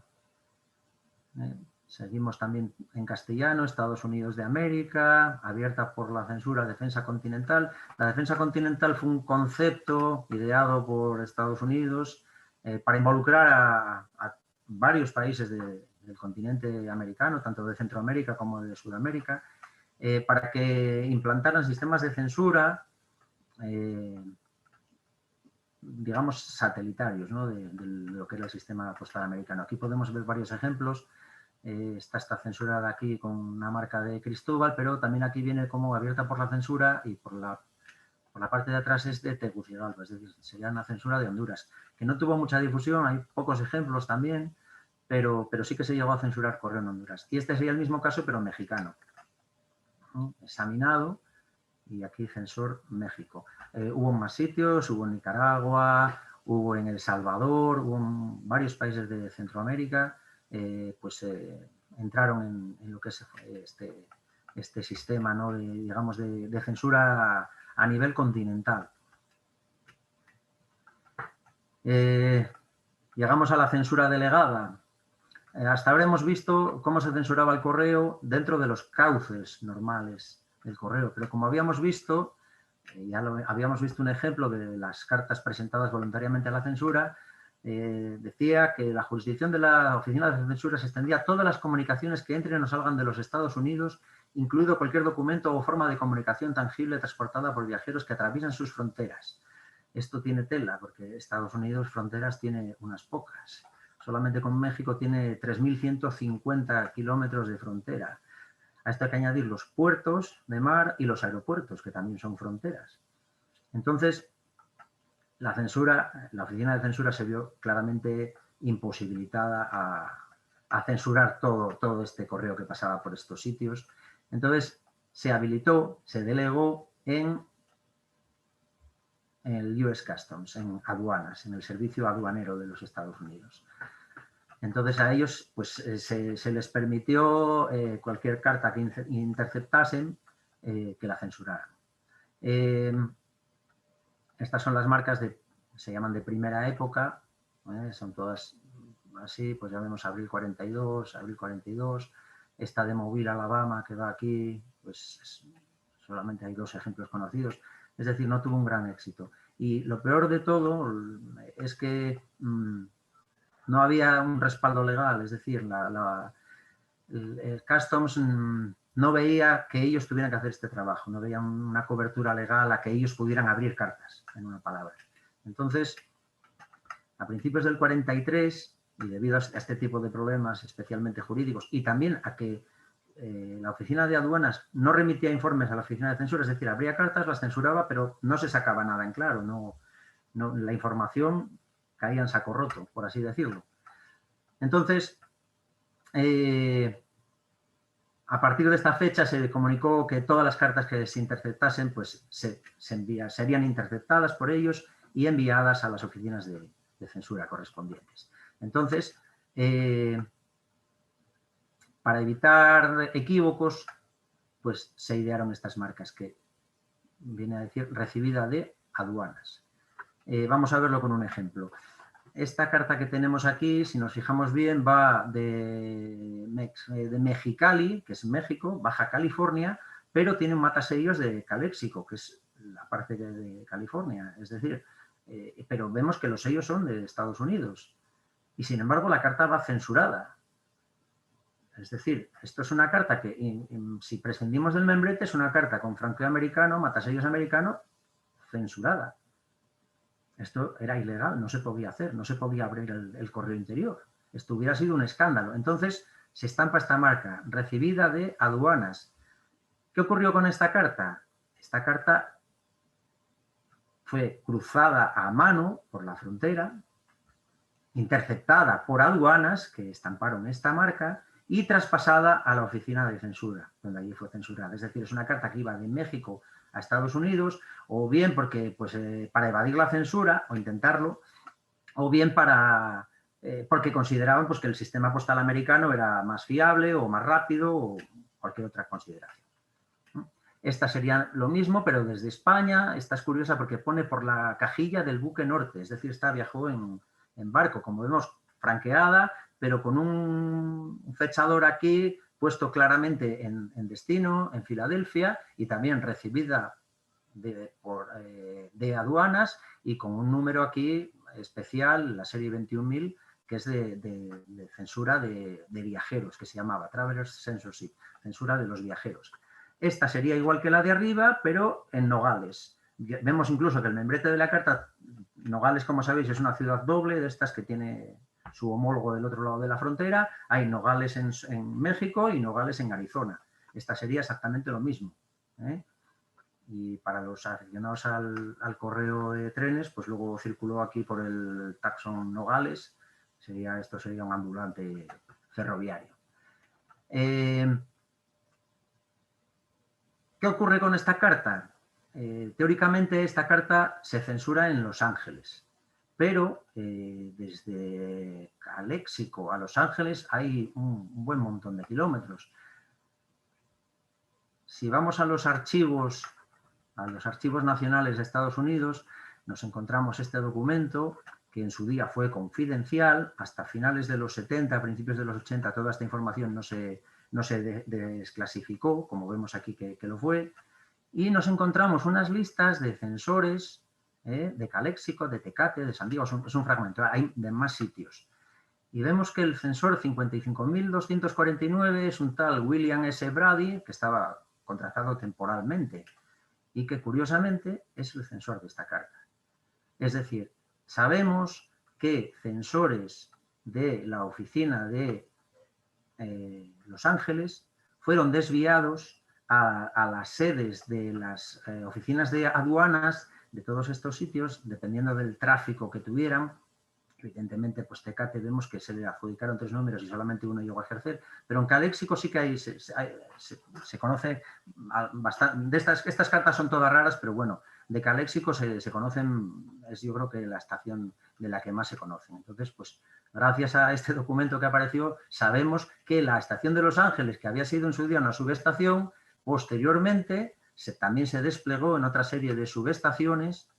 [SPEAKER 2] Seguimos también en castellano: Estados Unidos de América, abierta por la censura, defensa continental. La defensa continental fue un concepto ideado por Estados Unidos para involucrar a varios países del continente americano, tanto de Centroamérica como de Sudamérica, para que implantaran sistemas de censura, digamos, satelitarios, ¿no? de lo que era el sistema postal americano. Aquí podemos ver varios ejemplos. Está esta censura de aquí con una marca de Cristóbal, pero también aquí viene como abierta por la censura, y por la parte de atrás es de Tegucigalpa, es decir, sería una censura de Honduras, que no tuvo mucha difusión. Hay pocos ejemplos también, pero sí que se llegó a censurar correo en Honduras. Y este sería el mismo caso, pero mexicano. Examinado, y aquí censor México. Hubo en más sitios, hubo en Nicaragua, hubo en El Salvador, hubo en varios países de Centroamérica. Entraron en lo que es este sistema, ¿no? digamos, de censura a nivel continental. Llegamos a la censura delegada. Hasta ahora hemos visto cómo se censuraba el correo dentro de los cauces normales del correo, pero como habíamos visto, habíamos visto un ejemplo de las cartas presentadas voluntariamente a la censura. Decía que la jurisdicción de la Oficina de Censura se extendía a todas las comunicaciones que entren o salgan de los Estados Unidos, incluido cualquier documento o forma de comunicación tangible transportada por viajeros que atraviesan sus fronteras. Esto tiene tela, porque Estados Unidos fronteras tiene unas pocas. Solamente con México tiene 3.150 kilómetros de frontera. A esto hay que añadir los puertos de mar y los aeropuertos, que también son fronteras. Entonces, la Oficina de Censura se vio claramente imposibilitada a censurar todo este correo que pasaba por estos sitios. Entonces, se habilitó, se delegó en el US Customs, en aduanas, en el servicio aduanero de los Estados Unidos. Entonces a ellos pues, se les permitió cualquier carta que interceptasen que la censuraran. Estas son las marcas, se llaman de primera época, son todas así, pues ya vemos abril 42, esta de Mobile, Alabama, que va aquí, pues solamente hay 2 ejemplos conocidos, es decir, no tuvo un gran éxito. Y lo peor de todo es que no había un respaldo legal, es decir, el Customs no veía que ellos tuvieran que hacer este trabajo, no veía una cobertura legal a que ellos pudieran abrir cartas, en una palabra. Entonces, a principios del 43, y debido a este tipo de problemas especialmente jurídicos, y también a que la oficina de aduanas no remitía informes a la oficina de censura, es decir, abría cartas, las censuraba, pero no se sacaba nada en claro, la información caía en saco roto, por así decirlo. Entonces, a partir de esta fecha se comunicó que todas las cartas que se interceptasen pues, serían interceptadas por ellos y enviadas a las oficinas de censura correspondientes. Entonces, para evitar equívocos, pues se idearon estas marcas que viene a decir recibida de aduanas. Vamos a verlo con un ejemplo. Esta carta que tenemos aquí, si nos fijamos bien, va de Mexicali, que es México, Baja California, pero tiene un matasellos de Calexico, que es la parte de California. Es decir, pero vemos que los sellos son de Estados Unidos. Y sin embargo, la carta va censurada. Es decir, esto es una carta que, si prescindimos del membrete, es una carta con franqueo americano, matasellos americano, censurada. Esto era ilegal, no se podía hacer, no se podía abrir el correo interior. Esto hubiera sido un escándalo. Entonces, se estampa esta marca, recibida de aduanas. ¿Qué ocurrió con esta carta? Esta carta fue cruzada a mano por la frontera, interceptada por aduanas que estamparon esta marca y traspasada a la oficina de censura, donde allí fue censurada. Es decir, es una carta que iba de México a Estados Unidos, o bien porque, pues, para evadir la censura, o intentarlo, o bien porque consideraban pues, que el sistema postal americano era más fiable o más rápido o cualquier otra consideración. Esta sería lo mismo, pero desde España. Esta es curiosa porque pone por la cajilla del buque Norte, es decir, esta viajó en barco, como vemos, franqueada, pero con un fechador aquí puesto claramente en destino, en Filadelfia, y también recibida de aduanas y con un número aquí especial, la serie 21.000, que es de censura de viajeros, que se llamaba Travelers Censorship, censura de los viajeros. Esta sería igual que la de arriba, pero en Nogales. Vemos incluso que el membrete de la carta, Nogales, como sabéis, es una ciudad doble de estas que tiene su homólogo del otro lado de la frontera. Hay Nogales en México y Nogales en Arizona. Esta sería exactamente lo mismo. Y para los aficionados al correo de trenes, pues luego circuló aquí por el taxón Nogales. Esto sería un ambulante ferroviario. ¿Qué ocurre con esta carta? Teóricamente esta carta se censura en Los Ángeles, pero desde Calexico a Los Ángeles hay un buen montón de kilómetros. Si vamos a los archivos nacionales de Estados Unidos, nos encontramos este documento que en su día fue confidencial. Hasta finales de los 70, principios de los 80, toda esta información no se desclasificó, como vemos aquí que lo fue, y nos encontramos unas listas de censores de Calexico, de Tecate, de San Diego. Es un fragmento, hay de más sitios. Y vemos que el censor 55.249 es un tal William S. Brady, que estaba contratado temporalmente y que curiosamente es el censor de esta carta. Es decir, sabemos que censores de la oficina de Los Ángeles fueron desviados a las sedes de las oficinas de aduanas de todos estos sitios, dependiendo del tráfico que tuvieran. Evidentemente, pues Tecate vemos que se le adjudicaron 3 números y solamente uno llegó a ejercer, pero en Caléxico sí que se conoce bastante. Estas cartas son todas raras, pero bueno, de Caléxico se conocen, es yo creo que la estación de la que más se conocen. Entonces, pues gracias a este documento que apareció, sabemos que la estación de Los Ángeles, que había sido en su día una subestación, posteriormente también se desplegó en otra serie de subestaciones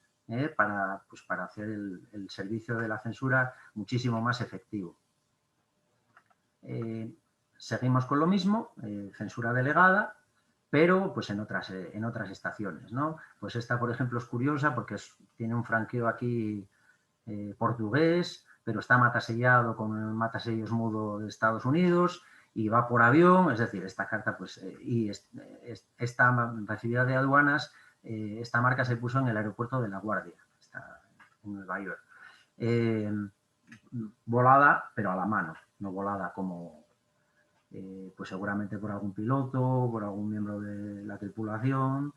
[SPEAKER 2] para hacer el servicio de la censura muchísimo más efectivo. Seguimos con lo mismo, censura delegada, pero pues en otras estaciones, ¿no? Pues esta, por ejemplo, es curiosa porque tiene un franqueo aquí portugués, pero está matasellado con el matasellos mudo de Estados Unidos y va por avión, es decir, esta carta, pues, y esta recibida de aduanas, esta marca se puso en el aeropuerto de La Guardia, está en Nueva York. Volada, pero a la mano, no volada como, pues seguramente por algún piloto, por algún miembro de la tripulación,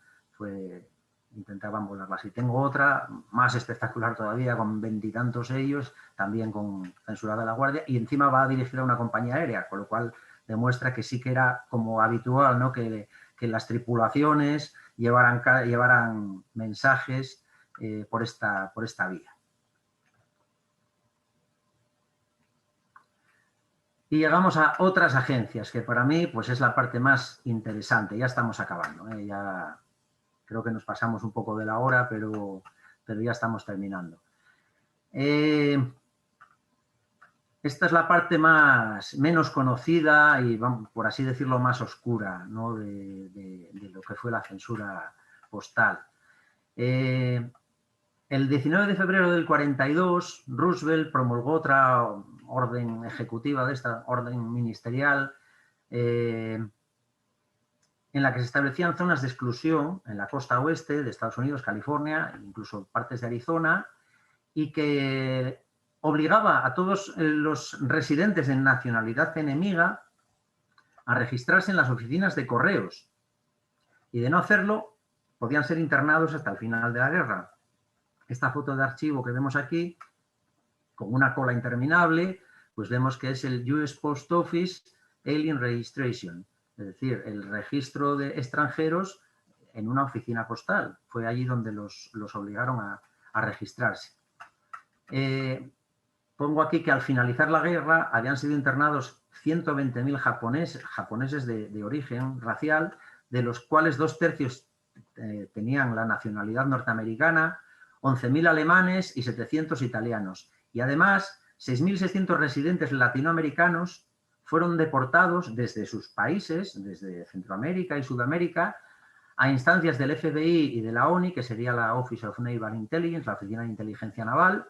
[SPEAKER 2] intentaban volarlas. Y tengo otra, más espectacular todavía, con 20 y tantos sellos, también con censura de La Guardia, y encima va dirigida a una compañía aérea, con lo cual demuestra que sí que era como habitual, ¿no? que las tripulaciones llevaran mensajes por esta vía. Y llegamos a otras agencias, que para mí pues, es la parte más interesante. Ya estamos acabando, ya creo que nos pasamos un poco de la hora, pero ya estamos terminando. Esta es la parte menos conocida y, por así decirlo, más oscura, ¿no? de lo que fue la censura postal. El 19 de febrero del 42, Roosevelt promulgó otra orden ejecutiva de esta orden ministerial en la que se establecían zonas de exclusión en la costa oeste de Estados Unidos, California, incluso partes de Arizona, y que obligaba a todos los residentes en nacionalidad enemiga a registrarse en las oficinas de correos. Y de no hacerlo, podían ser internados hasta el final de la guerra. Esta foto de archivo que vemos aquí, con una cola interminable, pues vemos que es el US Post Office Alien Registration, es decir, el registro de extranjeros en una oficina postal. Fue allí donde los obligaron a registrarse. Pongo aquí que al finalizar la guerra habían sido internados 120.000 japoneses de origen racial, de los cuales 2/3 tenían la nacionalidad norteamericana, 11.000 alemanes y 700 italianos. Y además, 6.600 residentes latinoamericanos fueron deportados desde sus países, desde Centroamérica y Sudamérica, a instancias del FBI y de la ONI, que sería la Office of Naval Intelligence, la Oficina de Inteligencia Naval,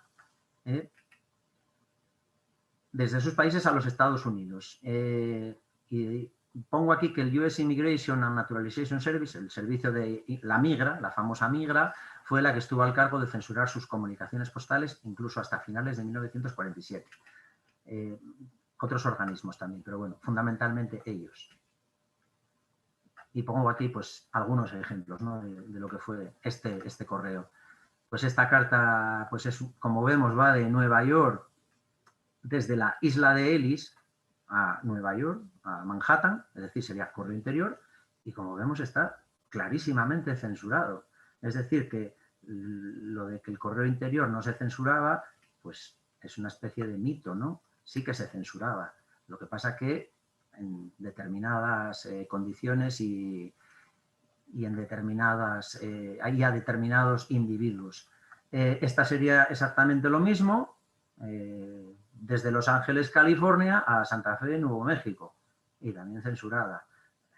[SPEAKER 2] desde sus países a los Estados Unidos. Y pongo aquí que el US Immigration and Naturalization Service, el servicio de la Migra, la famosa Migra, fue la que estuvo al cargo de censurar sus comunicaciones postales, incluso hasta finales de 1947. Otros organismos también, pero bueno, fundamentalmente ellos. Y pongo aquí pues algunos ejemplos, ¿no? de lo que fue este correo. Pues esta carta, pues es, como vemos, va de Nueva York, desde la isla de Ellis a Nueva York, a Manhattan, es decir, sería correo interior, y como vemos está clarísimamente censurado. Es decir, que lo de que el correo interior no se censuraba, pues es una especie de mito, ¿no? Sí que se censuraba. Lo que pasa que en determinadas condiciones y en determinadas, hay a determinados individuos. Esta sería exactamente lo mismo, desde Los Ángeles, California, a Santa Fe, Nuevo México, y también censurada.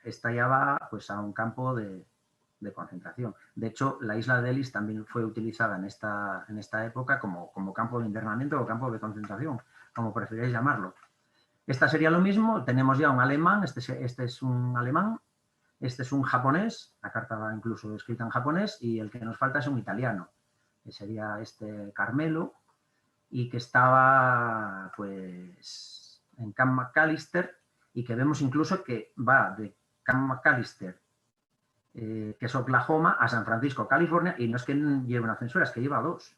[SPEAKER 2] Esta ya va pues, a un campo de concentración. De hecho, la isla de Ellis también fue utilizada en esta época como campo de internamiento o campo de concentración, como preferáis llamarlo. Esta sería lo mismo, tenemos ya un alemán, este es un alemán, este es un japonés, la carta va incluso escrita en japonés, y el que nos falta es un italiano, que sería este Carmelo, y que estaba pues en Camp McAllister, y que vemos incluso que va de Camp McAllister, que es Oklahoma, a San Francisco, California, y no es que lleve una censura, es que lleva 2.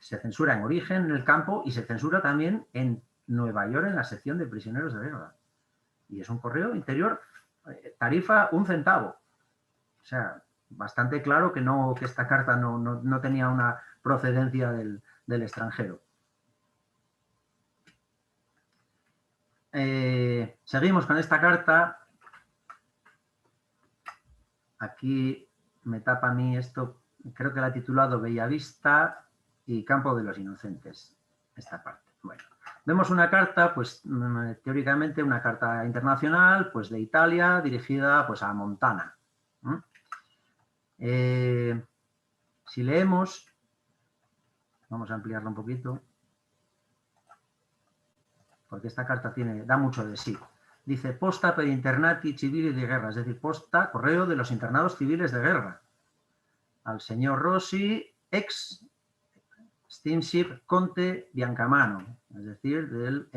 [SPEAKER 2] Se censura en Origen, en El Campo, y se censura también en Nueva York, en la sección de prisioneros de guerra. Y es un correo interior, tarifa 1 centavo. O sea, bastante claro que esta carta no tenía una procedencia del extranjero. Seguimos con esta carta. Aquí me tapa a mí esto, creo que la he titulado Bellavista y Campo de los Inocentes, esta parte. Bueno, vemos una carta, pues teóricamente una carta internacional, pues de Italia, dirigida pues a Montana. Si leemos, vamos a ampliarla un poquito, porque esta carta da mucho de sí. Dice, posta per internati civili di guerra, es decir, posta, correo de los internados civiles de guerra. Al señor Rossi, ex steamship Conte Biancamano, es decir, del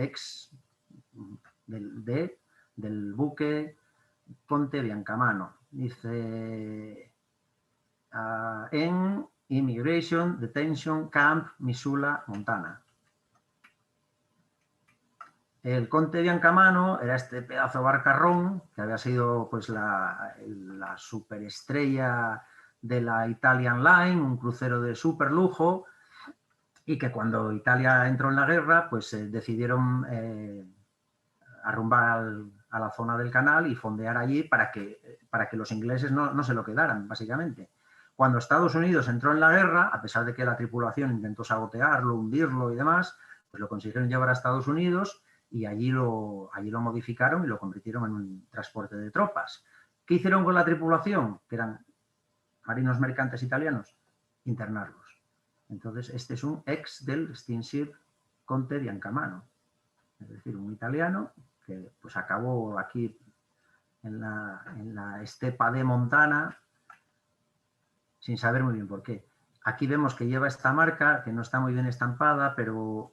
[SPEAKER 2] buque Conte Biancamano. Dice, en Immigration Detention Camp Missoula, Montana. El Conte Biancamano era este pedazo de barcarrón que había sido pues la superestrella de la Italian Line, un crucero de super lujo, y que cuando Italia entró en la guerra, pues decidieron arrumbar a la zona del canal y fondear allí para que los ingleses no se lo quedaran, básicamente. Cuando Estados Unidos entró en la guerra, a pesar de que la tripulación intentó sabotearlo, hundirlo y demás, pues lo consiguieron llevar a Estados Unidos y allí lo modificaron y lo convirtieron en un transporte de tropas. ¿Qué hicieron con la tripulación? Que eran marinos mercantes italianos, internarlos. Entonces, este es un ex del steamship Conte Biancamano, es decir, un italiano que pues acabó aquí en la estepa de Montana sin saber muy bien por qué. Aquí vemos que lleva esta marca, que no está muy bien estampada, pero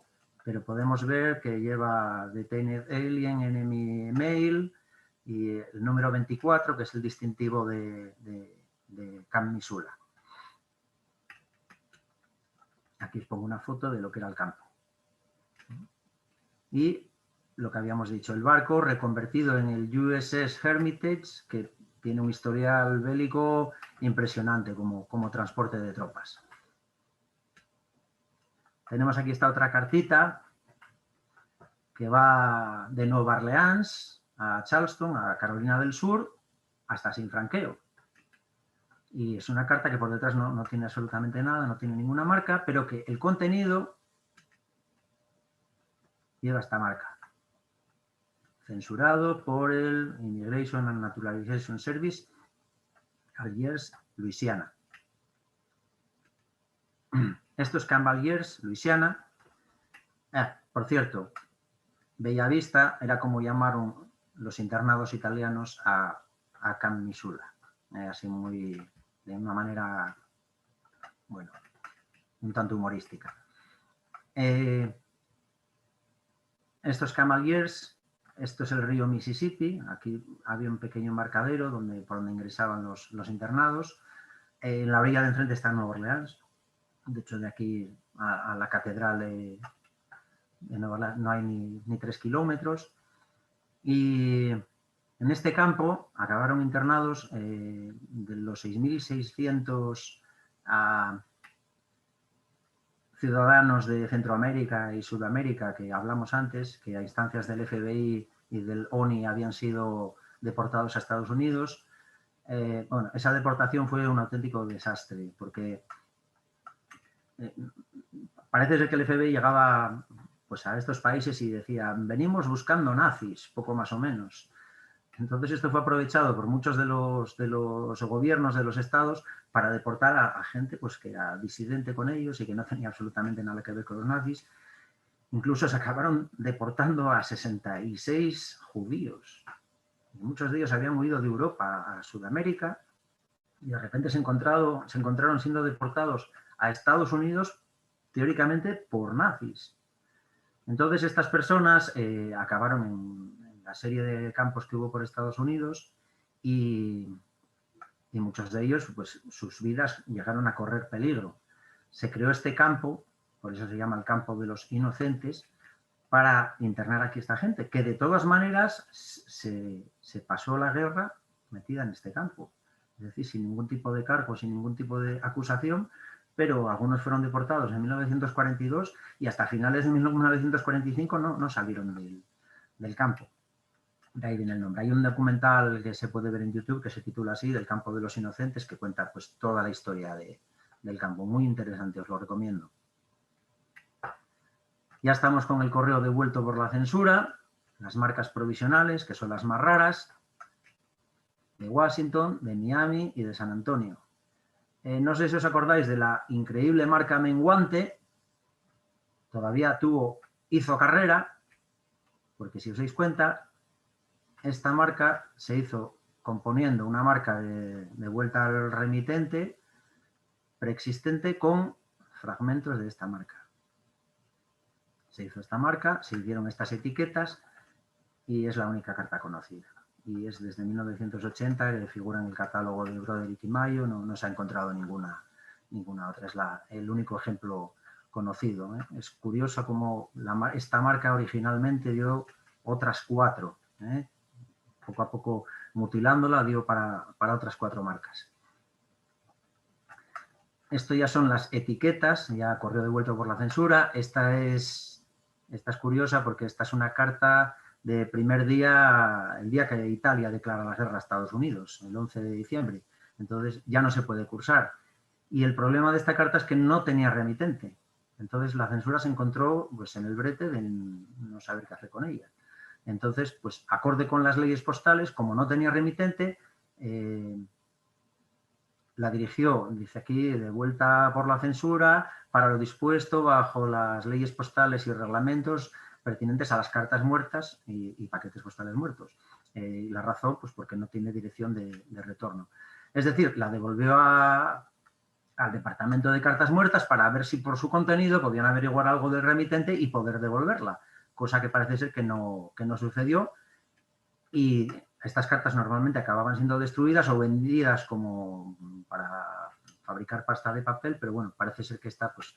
[SPEAKER 2] podemos ver que lleva Detained Alien Enemy Mail y el número 24, que es el distintivo de Camp Missoula. Aquí os pongo una foto de lo que era el campo. Y lo que habíamos dicho, el barco reconvertido en el USS Hermitage, que tiene un historial bélico impresionante como transporte de tropas. Tenemos aquí esta otra cartita que va de Nueva Orleans a Charleston, a Carolina del Sur, hasta sin franqueo. Y es una carta que por detrás no tiene absolutamente nada, no tiene ninguna marca, pero que el contenido lleva esta marca. Censurado por el Immigration and Naturalization Service, Algiers, Luisiana. Esto es Camp Algiers, Luisiana. Por cierto, Bellavista era como llamaron los internados italianos a Camp Missoula. Así de una manera, bueno, un tanto humorística. Esto es Camp Algiers. Esto es el río Mississippi. Aquí había un pequeño embarcadero por donde ingresaban los internados. En la orilla de enfrente está Nueva Orleans. De hecho, de aquí a la catedral de Nueva Orleans no hay ni 3 kilómetros. Y en este campo acabaron internados de los 6.600 ciudadanos de Centroamérica y Sudamérica que hablamos antes, que a instancias del FBI y del ONI habían sido deportados a Estados Unidos. Bueno, esa deportación fue un auténtico desastre, porque parece ser que el FBI llegaba pues, a estos países y decía, venimos buscando nazis, poco más o menos. Entonces esto fue aprovechado por muchos de los gobiernos de los estados para deportar a gente pues, que era disidente con ellos y que no tenía absolutamente nada que ver con los nazis. Incluso se acabaron deportando a 66 judíos. Y muchos de ellos habían huido de Europa a Sudamérica y de repente se encontraron siendo deportados a Estados Unidos teóricamente por nazis. Entonces estas personas acabaron en la serie de campos que hubo por Estados Unidos y muchos de ellos, pues sus vidas llegaron a correr peligro. Se creó este campo por eso se llama el campo de los inocentes, para internar aquí a esta gente, que de todas maneras se pasó la guerra metida en este campo. Es decir, sin ningún tipo de cargo, sin ningún tipo de acusación, pero algunos fueron deportados en 1942 y hasta finales de 1945 no salieron del campo. De ahí viene el nombre. Hay un documental que se puede ver en YouTube que se titula así, del campo de los inocentes, que cuenta pues toda la historia del campo. Muy interesante, os lo recomiendo. Ya estamos con el correo devuelto por la censura, las marcas provisionales, que son las más raras, de Washington, de Miami y de San Antonio. No sé si os acordáis de la increíble marca menguante, todavía hizo carrera, porque si os dais cuenta, esta marca se hizo componiendo una marca de vuelta al remitente preexistente con fragmentos de esta marca. Se hizo esta marca, se hicieron estas etiquetas y es la única carta conocida. Y es desde 1980 que figura en el catálogo de Broderick y Mayo, no se ha encontrado ninguna otra. Es el único ejemplo conocido. Es curioso cómo esta marca originalmente dio otras 4. Poco a poco mutilándola dio para otras 4 marcas. Esto ya son las etiquetas, ya correo devuelto por la censura. Esta es curiosa porque esta es una carta de primer día, el día que Italia declara la guerra a Estados Unidos, el 11 de diciembre. Entonces ya no se puede cursar. Y el problema de esta carta es que no tenía remitente. Entonces la censura se encontró pues, en el brete de no saber qué hacer con ella. Entonces, pues acorde con las leyes postales, como no tenía remitente, la dirigió, dice aquí, de vuelta por la censura, para lo dispuesto bajo las leyes postales y reglamentos pertinentes a las cartas muertas y paquetes postales muertos. La razón, pues porque no tiene dirección de retorno. Es decir, la devolvió al departamento de cartas muertas para ver si por su contenido podían averiguar algo del remitente y poder devolverla, cosa que parece ser que no sucedió. Y estas cartas normalmente acababan siendo destruidas o vendidas como para fabricar pasta de papel, pero bueno, parece ser que esta pues,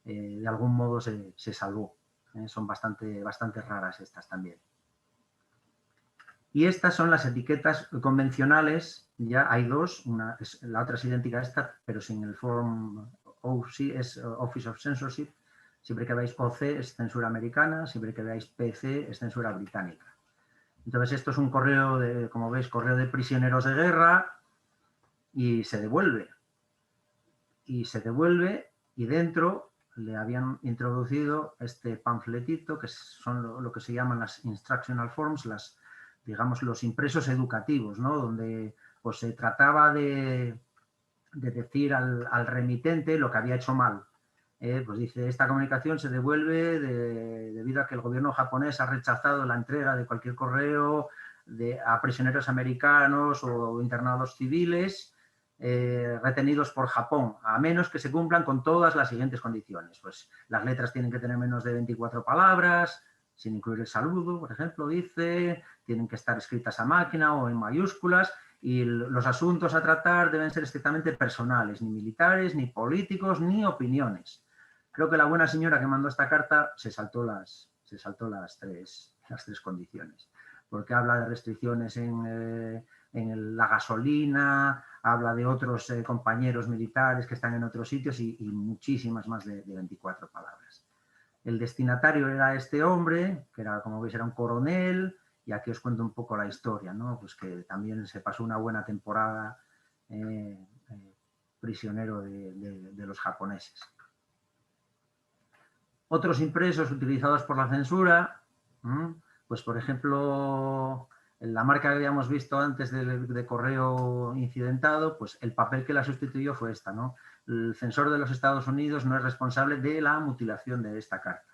[SPEAKER 2] de algún modo se salvó. Son bastante raras estas también. Y estas son las etiquetas convencionales, ya hay 2, la otra es idéntica a esta, pero sin el form OC, es Office of Censorship. Siempre que veáis OC es censura americana, siempre que veáis PC es censura británica. Entonces esto es un correo, como veis, correo de prisioneros de guerra y se devuelve. Y dentro le habían introducido este panfletito, que son lo que se llaman las instructional forms, digamos, los impresos educativos, ¿no? Donde pues, se trataba de decir al remitente lo que había hecho mal. Pues dice, esta comunicación se devuelve debido a que el gobierno japonés ha rechazado la entrega de cualquier correo a prisioneros americanos o internados civiles retenidos por Japón, a menos que se cumplan con todas las siguientes condiciones. Pues las letras tienen que tener menos de 24 palabras, sin incluir el saludo, por ejemplo, dice, tienen que estar escritas a máquina o en mayúsculas, y los asuntos a tratar deben ser estrictamente personales, ni militares, ni políticos, ni opiniones. Creo que la buena señora que mandó esta carta se saltó las 3 condiciones, porque habla de restricciones en la gasolina, habla de otros compañeros militares que están en otros sitios y muchísimas más de 24 palabras. El destinatario era este hombre, que era, como veis, era un coronel, y aquí os cuento un poco la historia, ¿no? Pues que también se pasó una buena temporada prisionero de los japoneses. Otros impresos utilizados por la censura, pues por ejemplo, la marca que habíamos visto antes de correo incidentado, pues el papel que la sustituyó fue esta, ¿no? El censor de los Estados Unidos no es responsable de la mutilación de esta carta.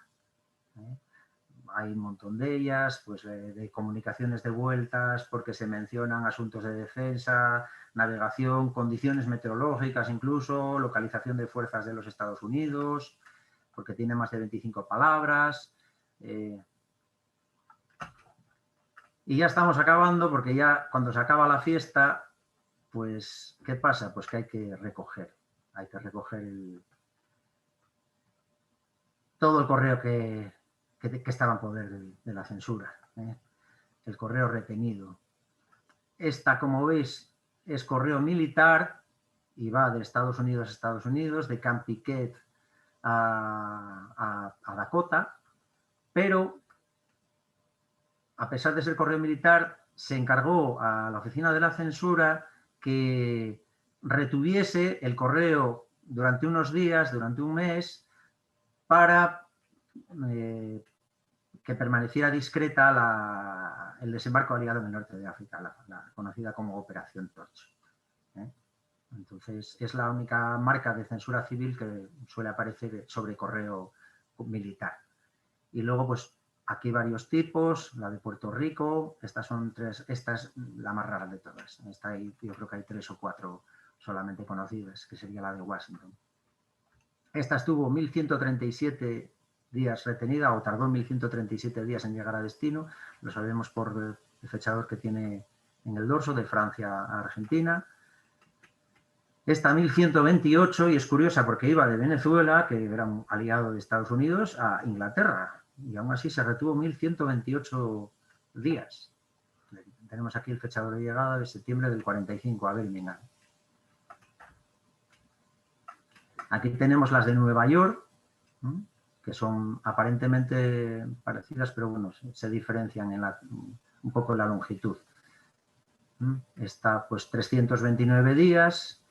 [SPEAKER 2] Hay un montón de ellas, pues de comunicaciones devueltas, porque se mencionan asuntos de defensa, navegación, condiciones meteorológicas incluso, localización de fuerzas de los Estados Unidos, porque tiene más de 25 palabras. Y ya estamos acabando, porque ya cuando se acaba la fiesta, pues, ¿qué pasa? Pues que hay que recoger todo el correo que estaba en poder de la censura, el correo retenido. Esta, como veis, es correo militar y va de Estados Unidos a Estados Unidos, de Camp Piquet a Dakota, pero a pesar de ser correo militar, se encargó a la oficina de la censura que retuviese el correo durante unos días, durante un mes, para que permaneciera discreta el desembarco aliado en el norte de África, la conocida como Operación Torch. Entonces, es la única marca de censura civil que suele aparecer sobre correo militar. Y luego, pues, aquí varios tipos, la de Puerto Rico, estas son tres, esta es la más rara de todas. Yo creo que hay 3 o 4 solamente conocidas, que sería la de Washington. Esta estuvo 1137 días retenida, o tardó 1137 días en llegar a destino, lo sabemos por el fechador que tiene en el dorso, de Francia a Argentina. Esta 1128, y es curiosa porque iba de Venezuela, que era un aliado de Estados Unidos, a Inglaterra, y aún así se retuvo 1128 días. Tenemos aquí el fechador de llegada de septiembre del 45 a Birmingham. Aquí tenemos las de Nueva York, que son aparentemente parecidas, pero bueno, se diferencian un poco en la longitud. Esta, pues, 329 días,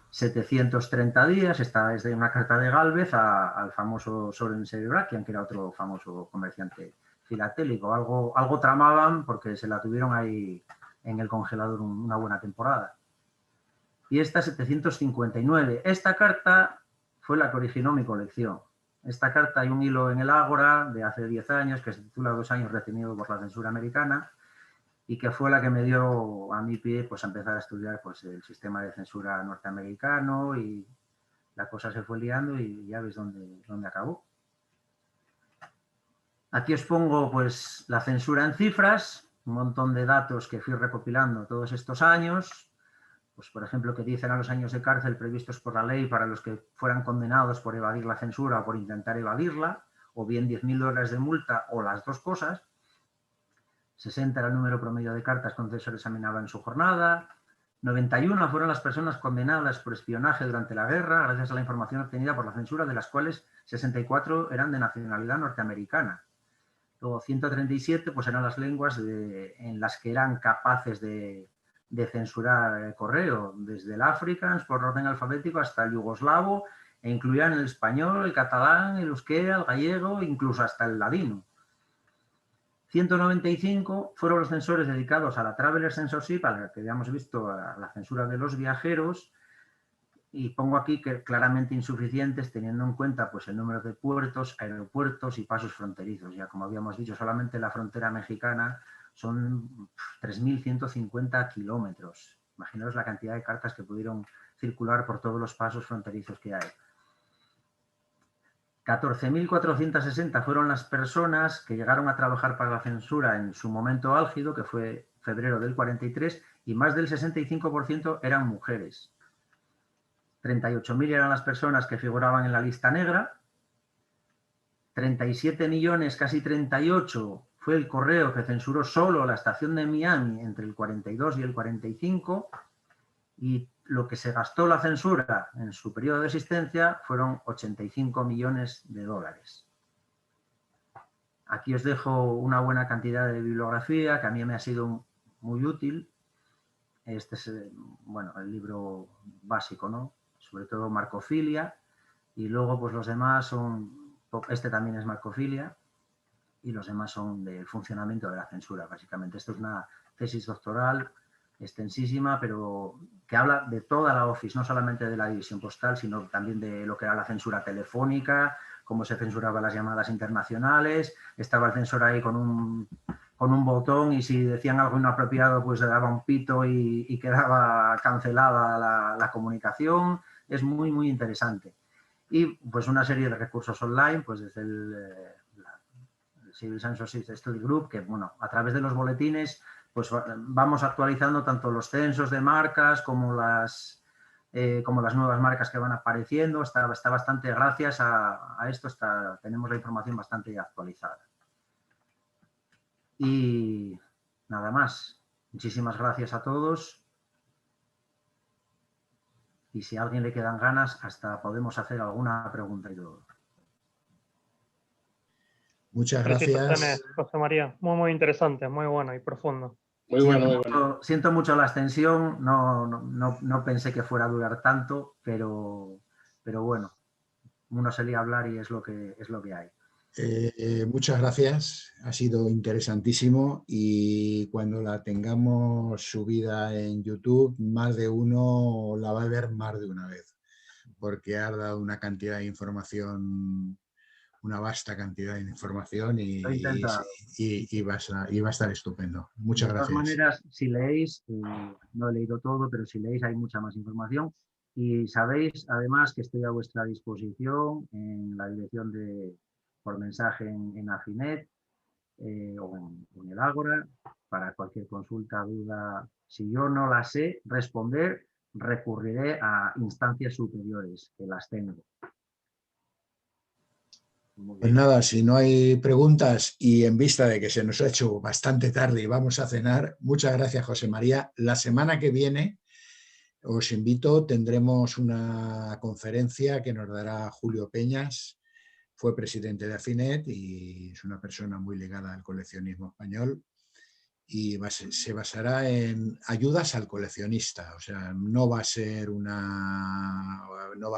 [SPEAKER 2] 730 días, esta es de una carta de Gálvez al famoso Soren Sebrakian, que era otro famoso comerciante filatélico. Algo tramaban porque se la tuvieron ahí en el congelador una buena temporada. Y esta 759. Esta carta fue la que originó mi colección. Esta carta, hay un hilo en el Ágora de hace 10 años que se titula 2 años retenido por la censura americana, y que fue la que me dio a mi pie, pues, a empezar a estudiar, pues, el sistema de censura norteamericano, y la cosa se fue liando y ya ves dónde acabó. Aquí os pongo, pues, la censura en cifras, un montón de datos que fui recopilando todos estos años. Pues, por ejemplo, que dicen a los años de cárcel previstos por la ley para los que fueran condenados por evadir la censura o por intentar evadirla, o bien $10.000 de multa, o las dos cosas. 60 era el número promedio de cartas que un censor examinaba en su jornada. 91 fueron las personas condenadas por espionaje durante la guerra, gracias a la información obtenida por la censura, de las cuales 64 eran de nacionalidad norteamericana. Luego 137 pues eran las lenguas en las que eran capaces de censurar el correo, desde el Afrikaans por orden alfabético hasta el yugoslavo, e incluían el español, el catalán, el euskera, el gallego, incluso hasta el ladino. 195 fueron los censores dedicados a la Traveler Censorship, a la que habíamos visto, a la censura de los viajeros, y pongo aquí que claramente insuficientes, teniendo en cuenta, pues, el número de puertos, aeropuertos y pasos fronterizos. Ya, como habíamos dicho, solamente la frontera mexicana son 3.150 kilómetros. Imaginaos la cantidad de cartas que pudieron circular por todos los pasos fronterizos que hay. 14.460 fueron las personas que llegaron a trabajar para la censura en su momento álgido, que fue febrero del 43, y más del 65% eran mujeres. 38.000 eran las personas que figuraban en la lista negra. 37 millones, casi 38, fue el correo que censuró solo la estación de Miami entre el 42 y el 45, y lo que se gastó la censura en su periodo de existencia fueron 85 millones de dólares. Aquí os dejo una buena cantidad de bibliografía que a mí me ha sido muy útil. Este es, bueno, el libro básico, ¿no? Sobre todo Marcofilia, y luego, pues, los demás son, este también es Marcofilia, y los demás son del funcionamiento de la censura, básicamente. Esto es una tesis doctoral extensísima, pero que habla de toda la Office, no solamente de la división postal, sino también de lo que era la censura telefónica, cómo se censuraban las llamadas internacionales. Estaba el censor ahí con un botón, y si decían algo inapropiado, pues le daba un pito y quedaba cancelada la comunicación. Es muy, muy interesante. Y, pues, una serie de recursos online, pues desde el Civil Censorship Study Group, que, bueno, a través de los boletines, pues vamos actualizando tanto los censos de marcas como las como las nuevas marcas que van apareciendo. Está bastante, gracias a esto, tenemos la información bastante actualizada. Y nada más. Muchísimas gracias a todos. Y si a alguien le quedan ganas, hasta podemos hacer alguna pregunta y todo.
[SPEAKER 1] Muchas gracias.
[SPEAKER 3] José María, muy interesante, muy bueno y profundo.
[SPEAKER 4] Muy bueno, muy bueno.
[SPEAKER 2] Siento mucho la extensión, no pensé que fuera a durar tanto, pero bueno, uno se lía a hablar y es lo que hay.
[SPEAKER 1] Muchas gracias, ha sido interesantísimo y cuando la tengamos subida en YouTube, más de uno la va a ver más de una vez, porque ha dado una cantidad de información, una vasta cantidad de información y va a estar estupendo. Muchas gracias.
[SPEAKER 2] De todas maneras, si leéis, no he leído todo, pero si leéis hay mucha más información y sabéis además que estoy a vuestra disposición en la dirección por mensaje en Afinet o en el Ágora para cualquier consulta, duda. Si yo no la sé responder, recurriré a instancias superiores, que las tengo.
[SPEAKER 1] Pues nada, si no hay preguntas y en vista de que se nos ha hecho bastante tarde y vamos a cenar, muchas gracias, José María. La semana que viene os invito, tendremos una conferencia que nos dará Julio Peñas. Fue presidente de Afinet y es una persona muy ligada al coleccionismo español y se basará en ayudas al coleccionista, o sea, no va a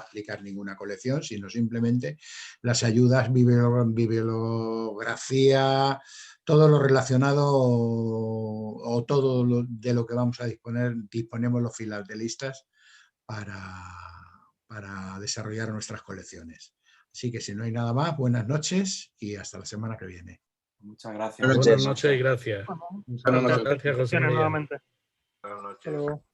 [SPEAKER 1] explicar ninguna colección, sino simplemente las ayudas, bibliografía, todo lo relacionado o todo de lo que vamos a disponemos los filatelistas para desarrollar nuestras colecciones. Así que si no hay nada más, buenas noches y hasta la semana que viene.
[SPEAKER 5] Muchas gracias.
[SPEAKER 4] Buenas noches y gracias.
[SPEAKER 3] Buenas noches.
[SPEAKER 4] Gracias, José María.
[SPEAKER 3] Nuevamente.
[SPEAKER 5] Buenas noches.
[SPEAKER 3] Hasta luego.